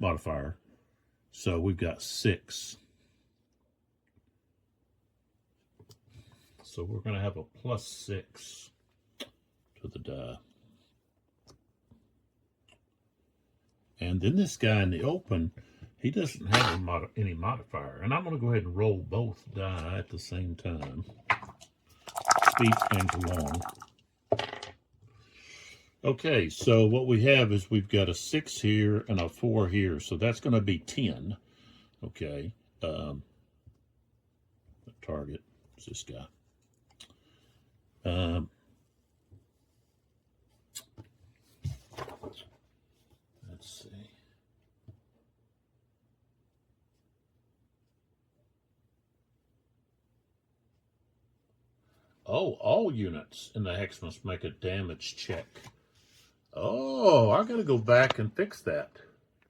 modifier. So we've got 6. So we're going to have a plus 6 to the die. And then this guy in the open, he doesn't have any modifier. And I'm going to go ahead and roll both die at the same time. Speed things along. Okay, so what we have is we've got a 6 here and a 4 here. So that's going to be 10. Okay. The target is this guy. Let's see. Oh, all units in the hex must make a damage check. Oh, I got to go back and fix that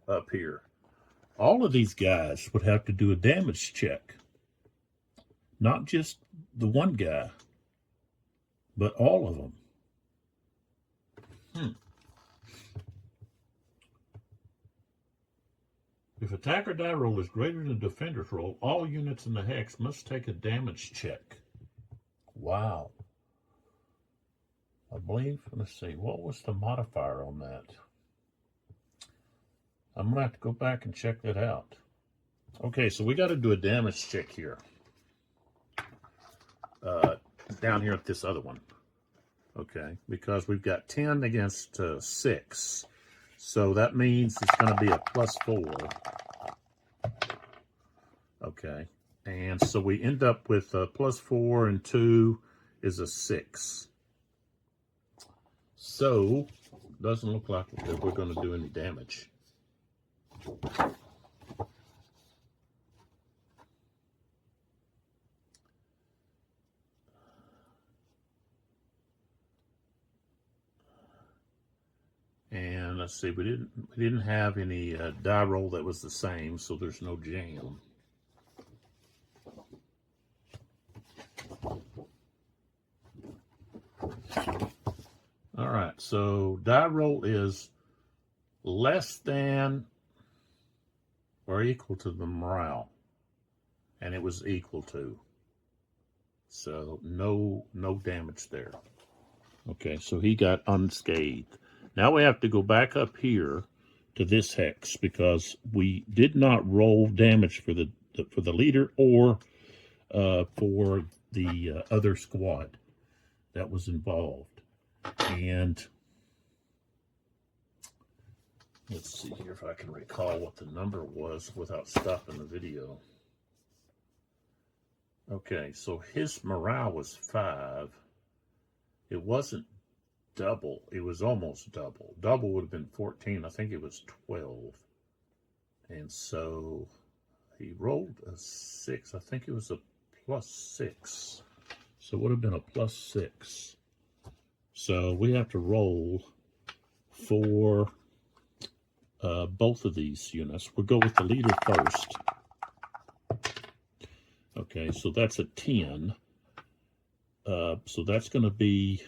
up here. All of these guys would have to do a damage check. Not just the one guy, but all of them. If attacker die roll is greater than defender's roll, all units in the hex must take a damage check. Wow. I believe, let's see, what was the modifier on that? I'm going to have to go back and check that out. Okay, so we got to do a damage check here. Down here at this other one. Okay, because we've got 10 against 6. So that means it's going to be a plus 4. Okay, and so we end up with a plus 4 and 2 is a 6. So, doesn't look like that we're going to do any damage. let's see, we didn't have any die roll that was the same, so there's no jam. All right, so die roll is less than or equal to the morale, and it was equal to. So no damage there. Okay, so he got unscathed. Now we have to go back up here to this hex because we did not roll damage for the leader or for the other squad that was involved. And let's see here if I can recall what the number was without stopping the video. Okay, so his morale was 5. It wasn't double. It was almost double. Double would have been 14. I think it was 12. And so he rolled a 6. I think it was a +6. So it would have been a +6. So we have to roll for both of these units. We'll go with the leader first. Okay, so that's a 10. So that's going to be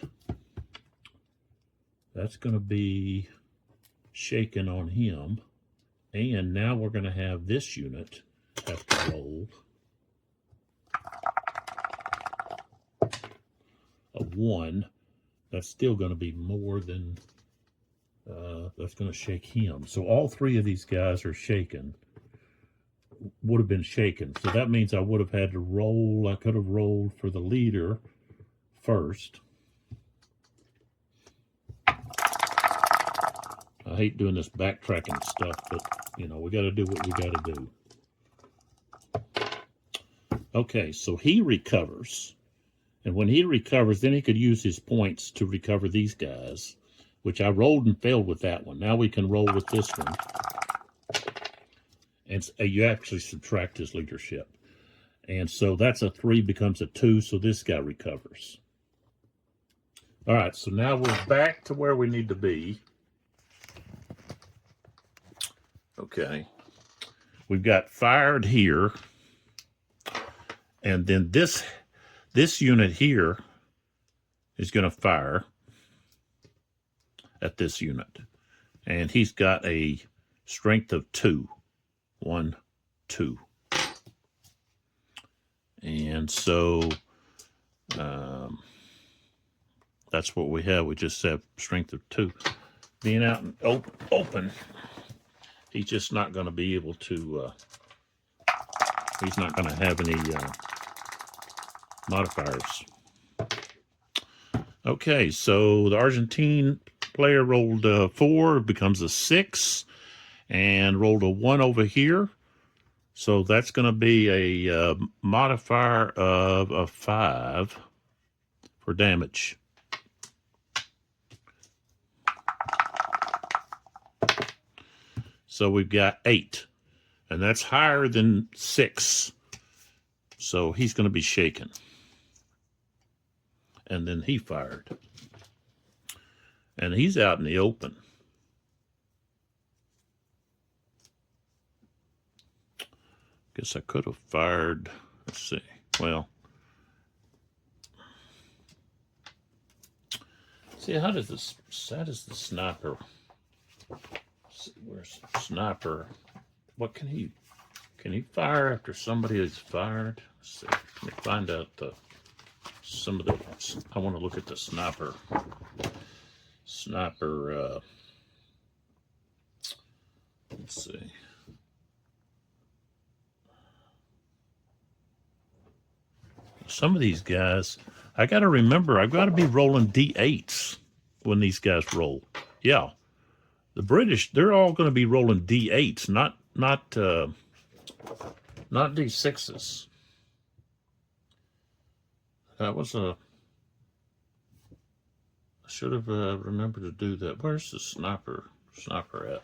shaken on him. And now we're going to have this unit have to roll a 1. That's still going to be more than, that's going to shake him. So all 3 of these guys are shaken, would have been shaken. So that means I would have had to roll, I could have rolled for the leader first. I hate doing this backtracking stuff, but, you know, we got to do what we got to do. Okay, so he recovers. And when he recovers, then he could use his points to recover these guys, which I rolled and failed with that one. Now we can roll with this one. And you actually subtract his leadership. And so that's a 3 becomes a 2, so this guy recovers. All right, so now we're back to where we need to be. Okay. We've got fired here. And then this unit here is going to fire at this unit. And he's got a strength of 2. 1, 2. And so that's what we have. We just have strength of 2. Being out and open, he's just not going to be able to, he's not going to have any modifiers. Okay, so the Argentine player rolled 4, becomes a 6, and rolled a 1 over here. So that's going to be a modifier of a 5 for damage. So we've got 8, and that's higher than 6. So he's going to be shaken. And then he fired. And he's out in the open. Guess I could have fired. Let's see. Well, see, how does the sniper? Where's the sniper? What can he fire after somebody is fired? Let's see. Let me find out some of the. I want to look at the sniper. Let's see. Some of these guys, I got to remember, I've got to be rolling D8s when these guys roll. Yeah. The British, they're all going to be rolling D8s, not D6s. That was I should have remembered to do that. Where's the sniper at?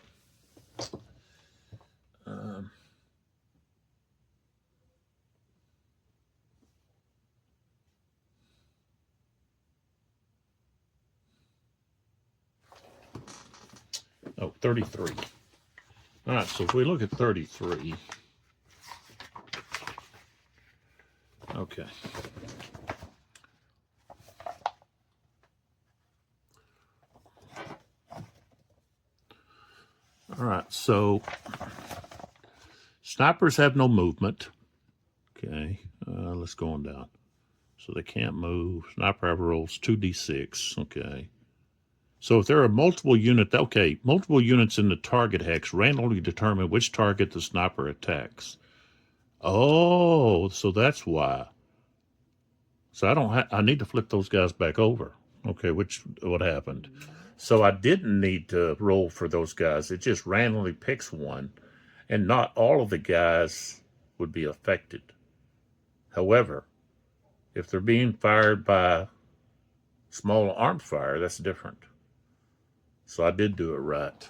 Oh, 33. All right, so if we look at 33, okay. All right, so snipers have no movement. Okay, let's go on down. So they can't move. Sniper rolls 2d6. Okay. So if there are multiple units, okay, multiple units in the target hex randomly determine which target the sniper attacks. Oh, so that's why. So I need to flip those guys back over. Okay, what happened? So I didn't need to roll for those guys. It just randomly picks one, and not all of the guys would be affected. However, if they're being fired by small arms fire, that's different. So I did do it right.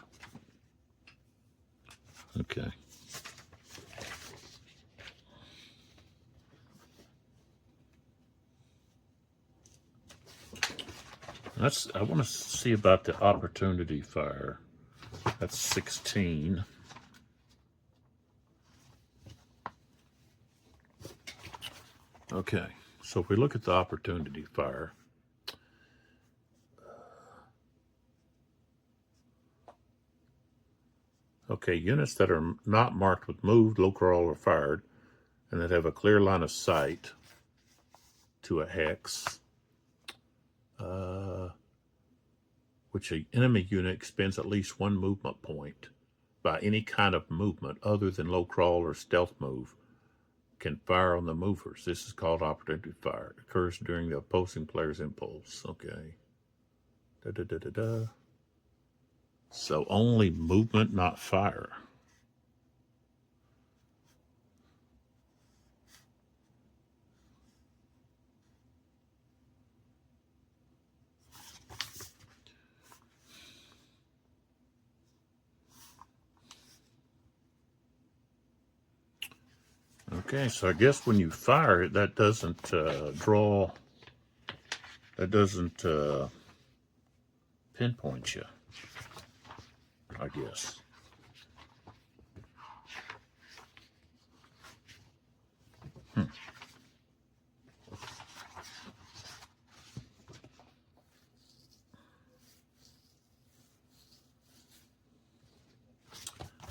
Okay. I want to see about the opportunity fire. That's 16. Okay, so if we look at the opportunity fire, okay, units that are not marked with moved, low crawl, or fired, and that have a clear line of sight to a hex, which an enemy unit expends at least one movement point by any kind of movement other than low crawl or stealth move, can fire on the movers. This is called opportunity fire. It occurs during the opposing player's impulse. Okay. So only movement, not fire. Okay, so I guess when you fire it, that doesn't draw, that doesn't pinpoint you, I guess.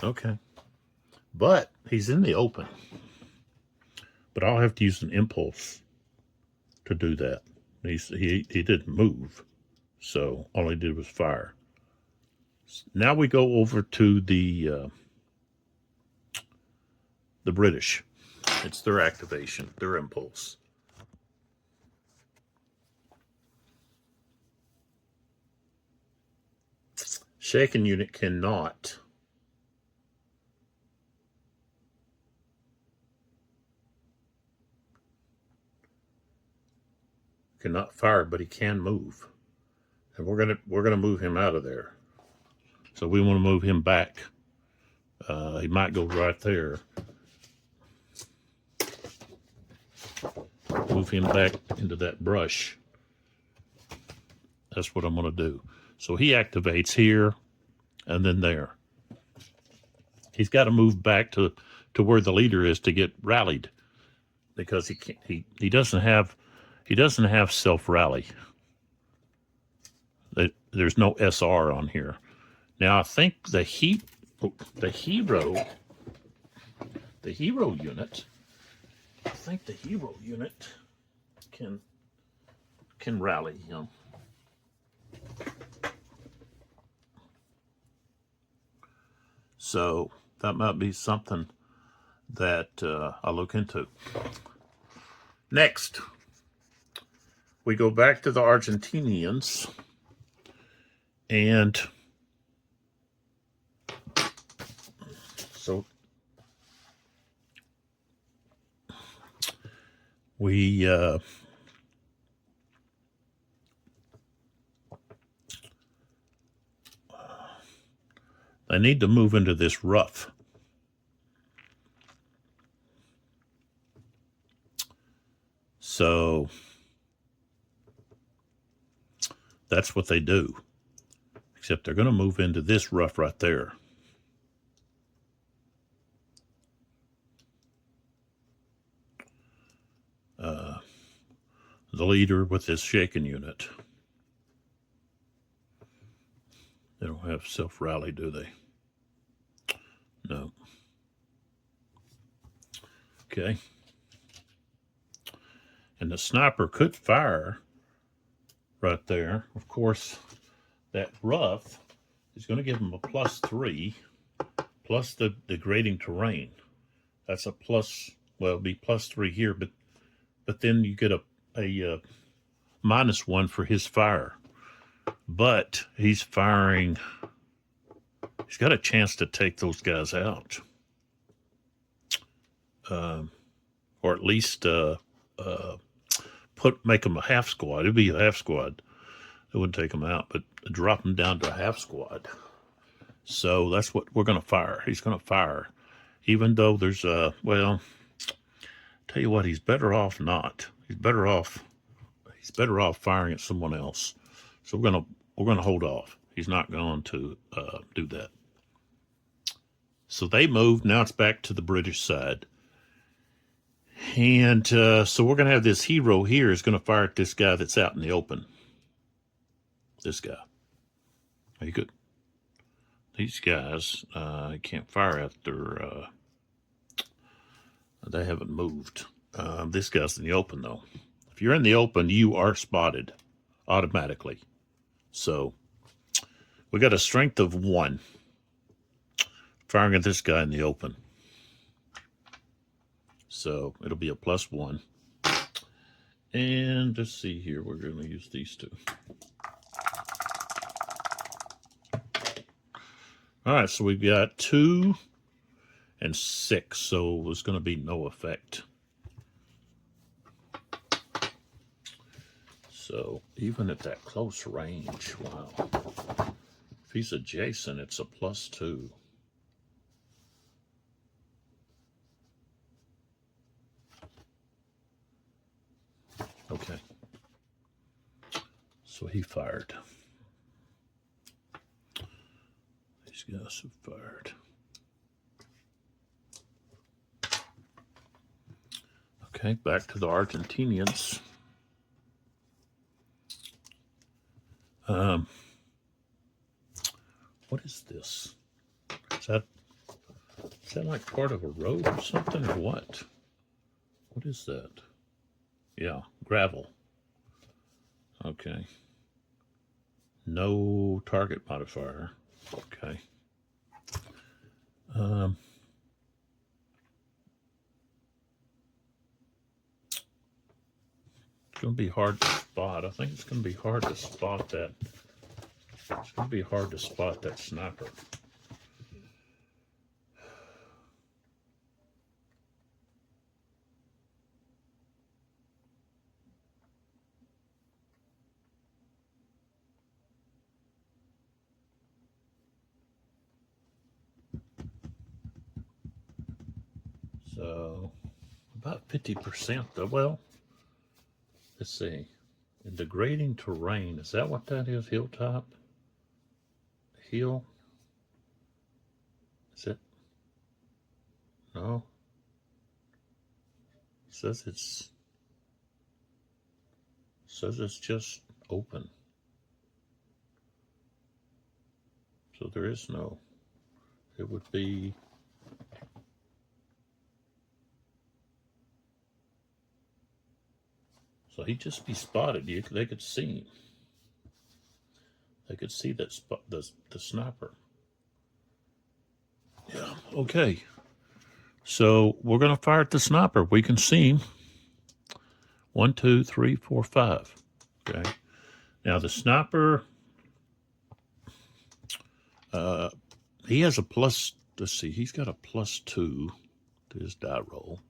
Okay, but he's in the open. But I'll have to use an impulse to do that. He didn't move, so all he did was fire. Now we go over to the British. It's their activation, their impulse. Shaken unit cannot fire, but he can move, and we're gonna move him out of there. So we want to move him back. He might go right there. Move him back into that brush. That's what I'm going to do. So he activates here and then there. He's got to move back to where the leader is to get rallied, because he doesn't have self rally. There's no SR on here. Now I think the hero unit. I think the hero unit can rally him. So that might be something that I'll look into. Next, we go back to the Argentinians, and so we I need to move into this rough. So that's what they do. except they're going to move into this rough right there. The leader with this shaken unit. They don't have self-rally, do they? No. Okay. And the sniper could fire right there. Of course, that rough is going to give him a +3, plus the degrading terrain. That's a plus, well, it'll be +3 here, but then you get a -1 for his fire. But he's firing, he's got a chance to take those guys out. Or at least make them a half squad. It'd be a half squad. It wouldn't take them out, but drop them down to a half squad. So that's what we're going to fire. He's going to fire, even though there's well, tell you what, he's better off not. He's better off firing at someone else. So we're gonna hold off. He's not going to do that. So they moved. Now it's back to the British side. And so we're going to have this hero here is going to fire at this guy that's out in the open. This guy. He could. These guys, can't fire after they haven't moved. This guy's in the open, though. If you're in the open, you are spotted automatically. So we got a strength of 1 firing at this guy in the open. So it'll be a +1. And let's see here. We're going to use these two. All right, so we've got 2 and 6. So there's going to be no effect. So even at that close range, wow. If he's adjacent, it's a +2. Okay. So he fired. These guys have fired. Okay, back to the Argentinians. What is this? Is that like part of a road or something, or what? What is that? Yeah, gravel. Okay. No target modifier. Okay. It's going to be hard to spot. I think it's going to be hard to spot that. It's going to be hard to spot that sniper. So about 50% though. Well, let's see. In degrading terrain, is that what that is? Hilltop? Hill? Is it? No. It says it's just open. So there is no. It would be. So he'd just be spotted. They could see him. They could see that the sniper. Yeah. Okay. So we're going to fire at the sniper. We can see him. 1, 2, 3, 4, 5. Okay. Now the sniper. He has a plus. Let's see. He's got a +2 to his die roll,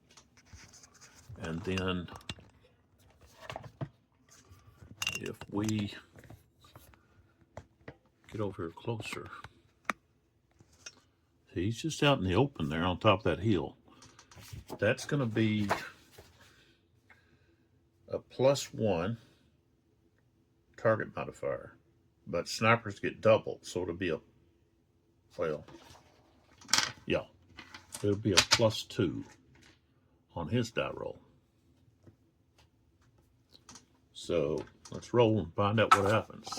and then. If we get over here closer, he's just out in the open there on top of that hill. That's going to be a +1 target modifier. but snipers get doubled, so it'll be a, well, yeah, it'll be a +2 on his die roll. So let's roll and find out what happens.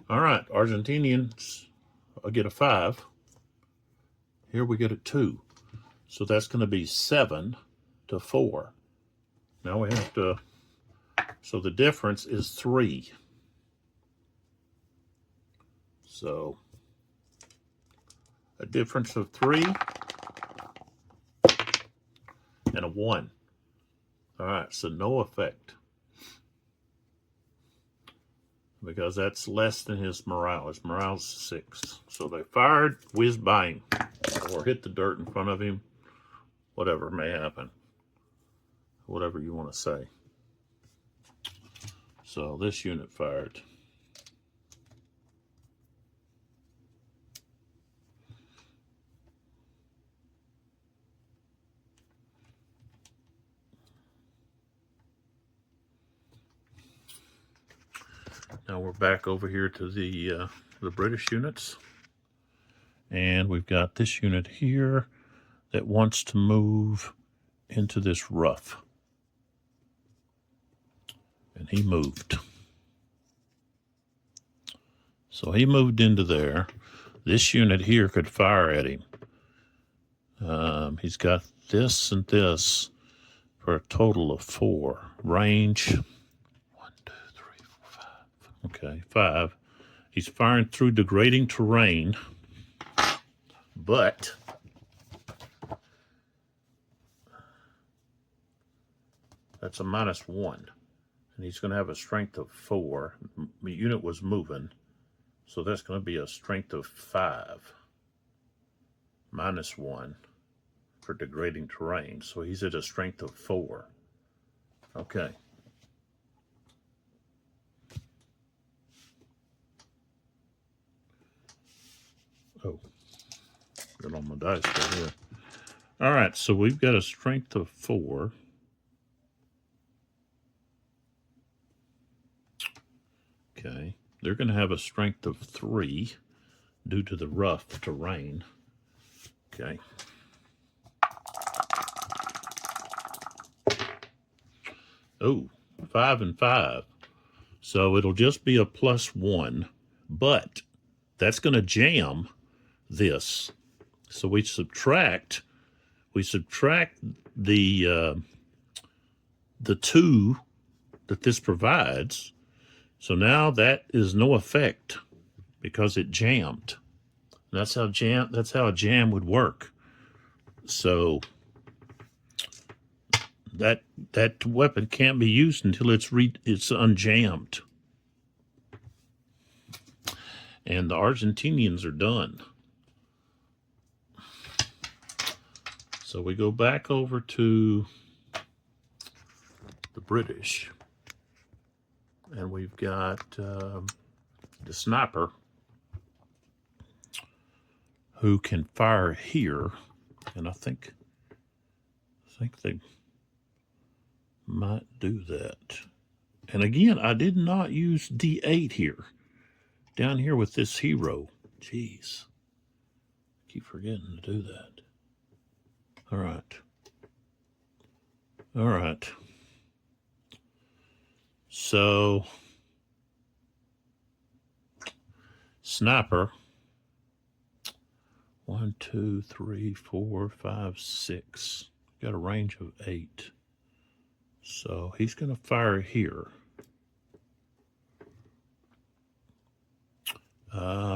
All right, Argentinians get a 5. Here we get a 2. So that's going to be 7 to 4. Now we have to, so the difference is 3. So a difference of 3 and a 1. All right, so no effect, because that's less than his morale. His morale's 6. So they fired, whiz bang, or hit the dirt in front of him. Whatever may happen. Whatever you want to say. So this unit fired. Now we're back over here to the British units, and we've got this unit here that wants to move into this rough, and he moved. So he moved into there. This unit here could fire at him. He's got this and this for a total of 4. Range 1, 2, 3, 4, 5. Okay, 5. He's firing through degrading terrain, but that's a -1, and he's going to have a strength of 4. The unit was moving, so that's going to be a strength of 5, -1 for degrading terrain. So he's at a strength of 4. Okay. Oh, got all my dice right here. All right, so we've got a strength of 4. Okay, they're going to have a strength of 3 due to the rough terrain. Okay. Oh, 5 and 5. So it'll just be a +1, but that's going to jam this. So we subtract the 2 that this provides. So now that is no effect because it jammed. That's how a jam would work. So that weapon can't be used until it's unjammed. And the Argentinians are done. So we go back over to the British, and we've got the sniper who can fire here, and I think they might do that. And again, I did not use D8 here. Down here with this hero. Jeez. I keep forgetting to do that. All right. All right. So, sniper. 1, 2, 3, 4, 5, 6. Got a range of 8. So he's going to fire here.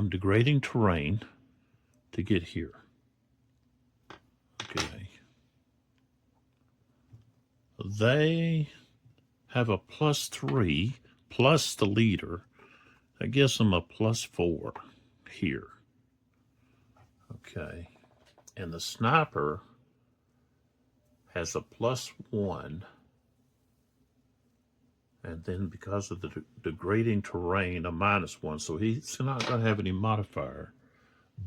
Degrading terrain to get here. Okay. They have a +3 plus the leader. That gives them a +4 here. Okay. And the sniper has a +1. And then because of the degrading terrain, a -1. So he's not going to have any modifier.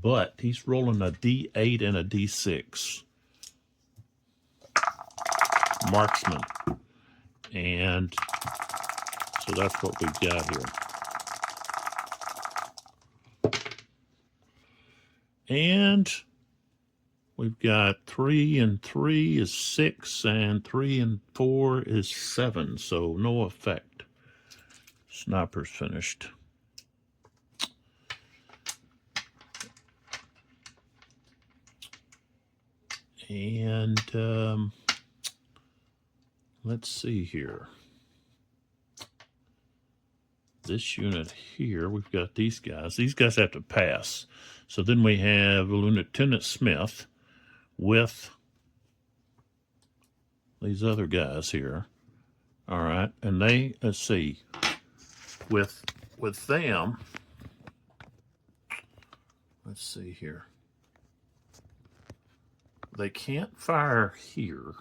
But he's rolling a D8 and a D6. Marksman. And So that's what we've got here. And we've got 3 and 3 is 6, and 3 and 4 is 7. So no effect. Sniper's finished. And let's see here. This unit here, we've got these guys. These guys have to pass. So then we have Lieutenant Smith with these other guys here. All right, and they, let's see, with them, let's see here. They can't fire here,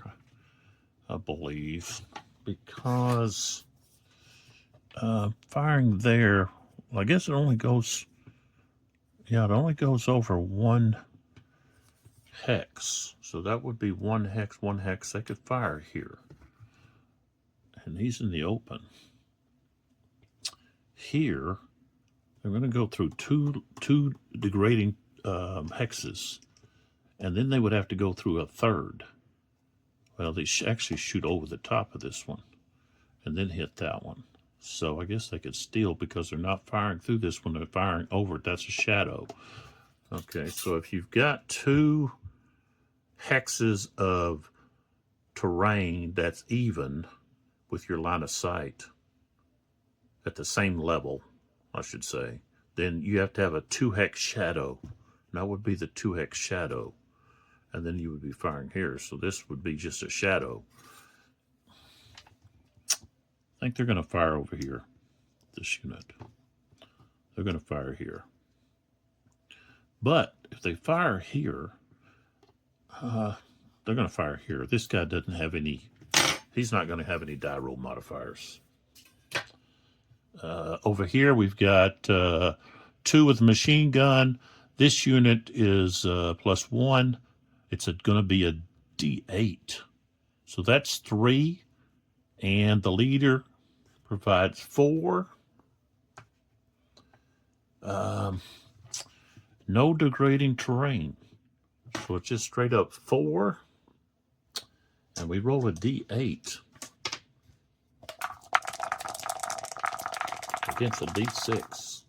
I believe, because firing there, well, I guess it only goes, yeah, it only goes over 1 hex. So that would be 1 hex, 1 hex. They could fire here. And he's in the open. Here, they're going to go through two degrading hexes. And then they would have to go through a third. Well, they actually shoot over the top of this one and then hit that one. So I guess they could steal because they're not firing through this one. They're firing over it. That's a shadow. Okay, so if you've got 2 hexes of terrain that's even with your line of sight at the same level, I should say, then you have to have a 2 hex shadow. And that would be the 2 hex shadow. And then you would be firing here. So this would be just a shadow. I think they're going to fire over here, this unit. They're going to fire here. But if they fire here, they're going to fire here. This guy doesn't have any, he's not going to have any die roll modifiers. Over here, we've got 2 with machine gun. This unit is +1. It's going to be a D8. So that's 3. And the leader provides 4. No degrading terrain. So it's just straight up 4. And we roll a D8 against a D6.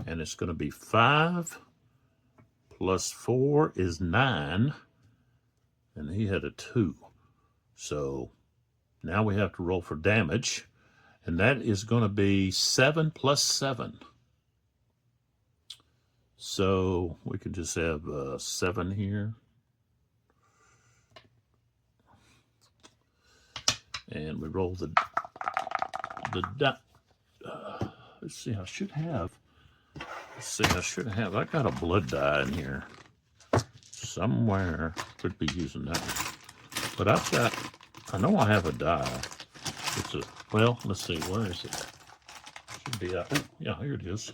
And it's going to be 5 plus 4 is 9. And he had a 2. So now we have to roll for damage. And that is going to be 7 plus 7. So we could just have 7 here. And we roll the let's see, I should have, I got a blood die in here. Somewhere, could be using that one. But I know I have a die. It's a, well, let's see, where is it? Should be out, oh, yeah, here it is.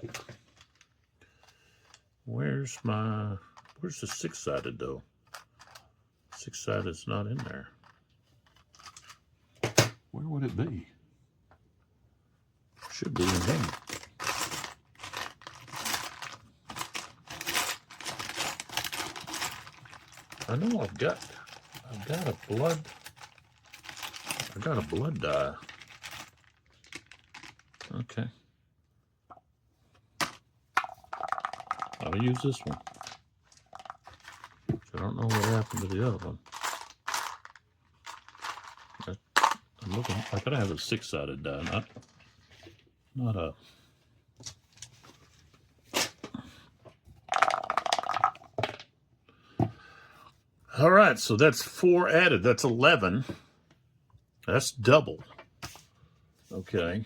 Where's the 6-sided though? 6-sided is not in there. Where would it be? Should be in there. I know I've got a blood die. Okay. I'll use this one. I don't know what happened to the other one. I'm looking. I gotta have a 6-sided die, not a. All right, so that's 4 added. That's 11. That's double. Okay.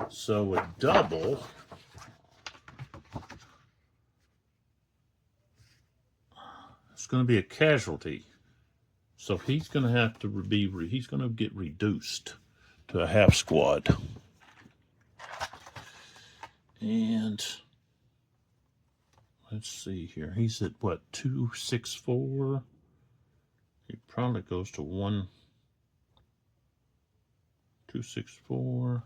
So with double, it's going to be a casualty. So he's going to have to he's going to get reduced to a half squad. And let's see here. He's at what, 264? He probably goes to 1, 264.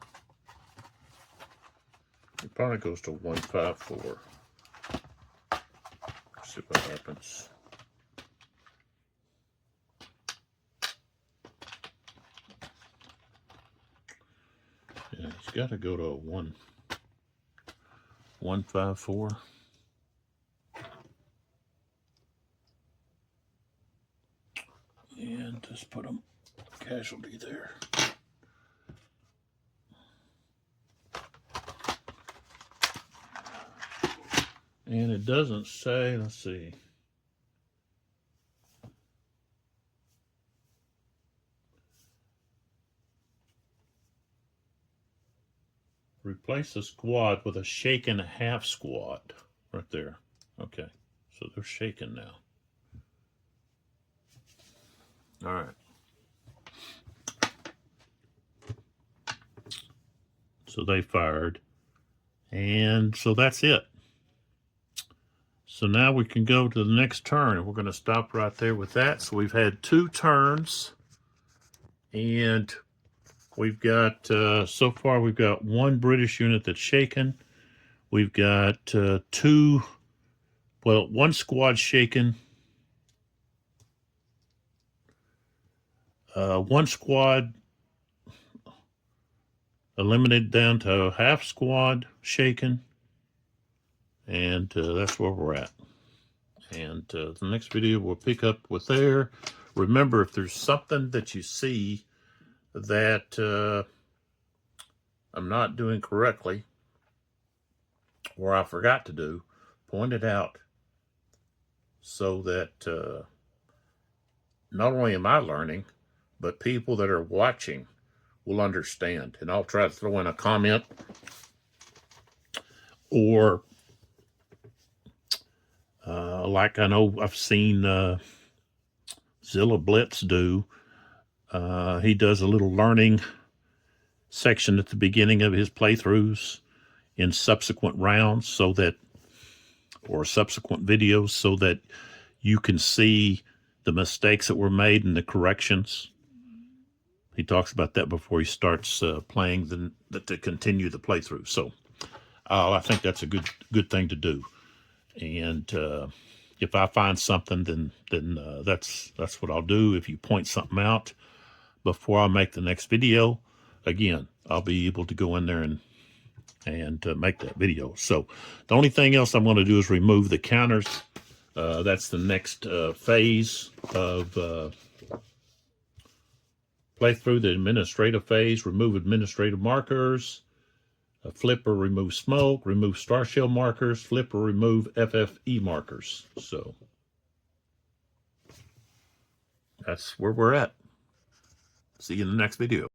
It probably goes to 154. Let's see what happens. Yeah, it's got to go to a 154. And just put a casualty there. And it doesn't say, let's see. Replace the squad with a shaken half squad. Right there. Okay. So they're shaken now. All right. So they fired. And so that's it. So now we can go to the next turn, and we're going to stop right there with that. So we've had 2 turns, and we've got, so far we've got 1 British unit that's shaken. We've got 1 squad shaken. 1 squad eliminated down to half squad shaken. And that's where we're at. And the next video we'll pick up with there. Remember, if there's something that you see that I'm not doing correctly, or I forgot to do, point it out so that not only am I learning, but people that are watching will understand. And I'll try to throw in a comment, or like I know I've seen Zilla Blitz do. He does a little learning section at the beginning of his playthroughs in subsequent rounds, so that, or subsequent videos, so that you can see the mistakes that were made and the corrections. He talks about that before he starts playing to continue the playthrough. So I think that's a good thing to do. And if I find something, then that's what I'll do. If you point something out before I make the next video, again, I'll be able to go in there and make that video. So the only thing else I'm going to do is remove the counters. That's the next phase of play through the administrative phase. Remove administrative markers. Flip or remove smoke. Remove star shell markers. Flip or remove FFE markers. So that's where we're at. See you in the next video.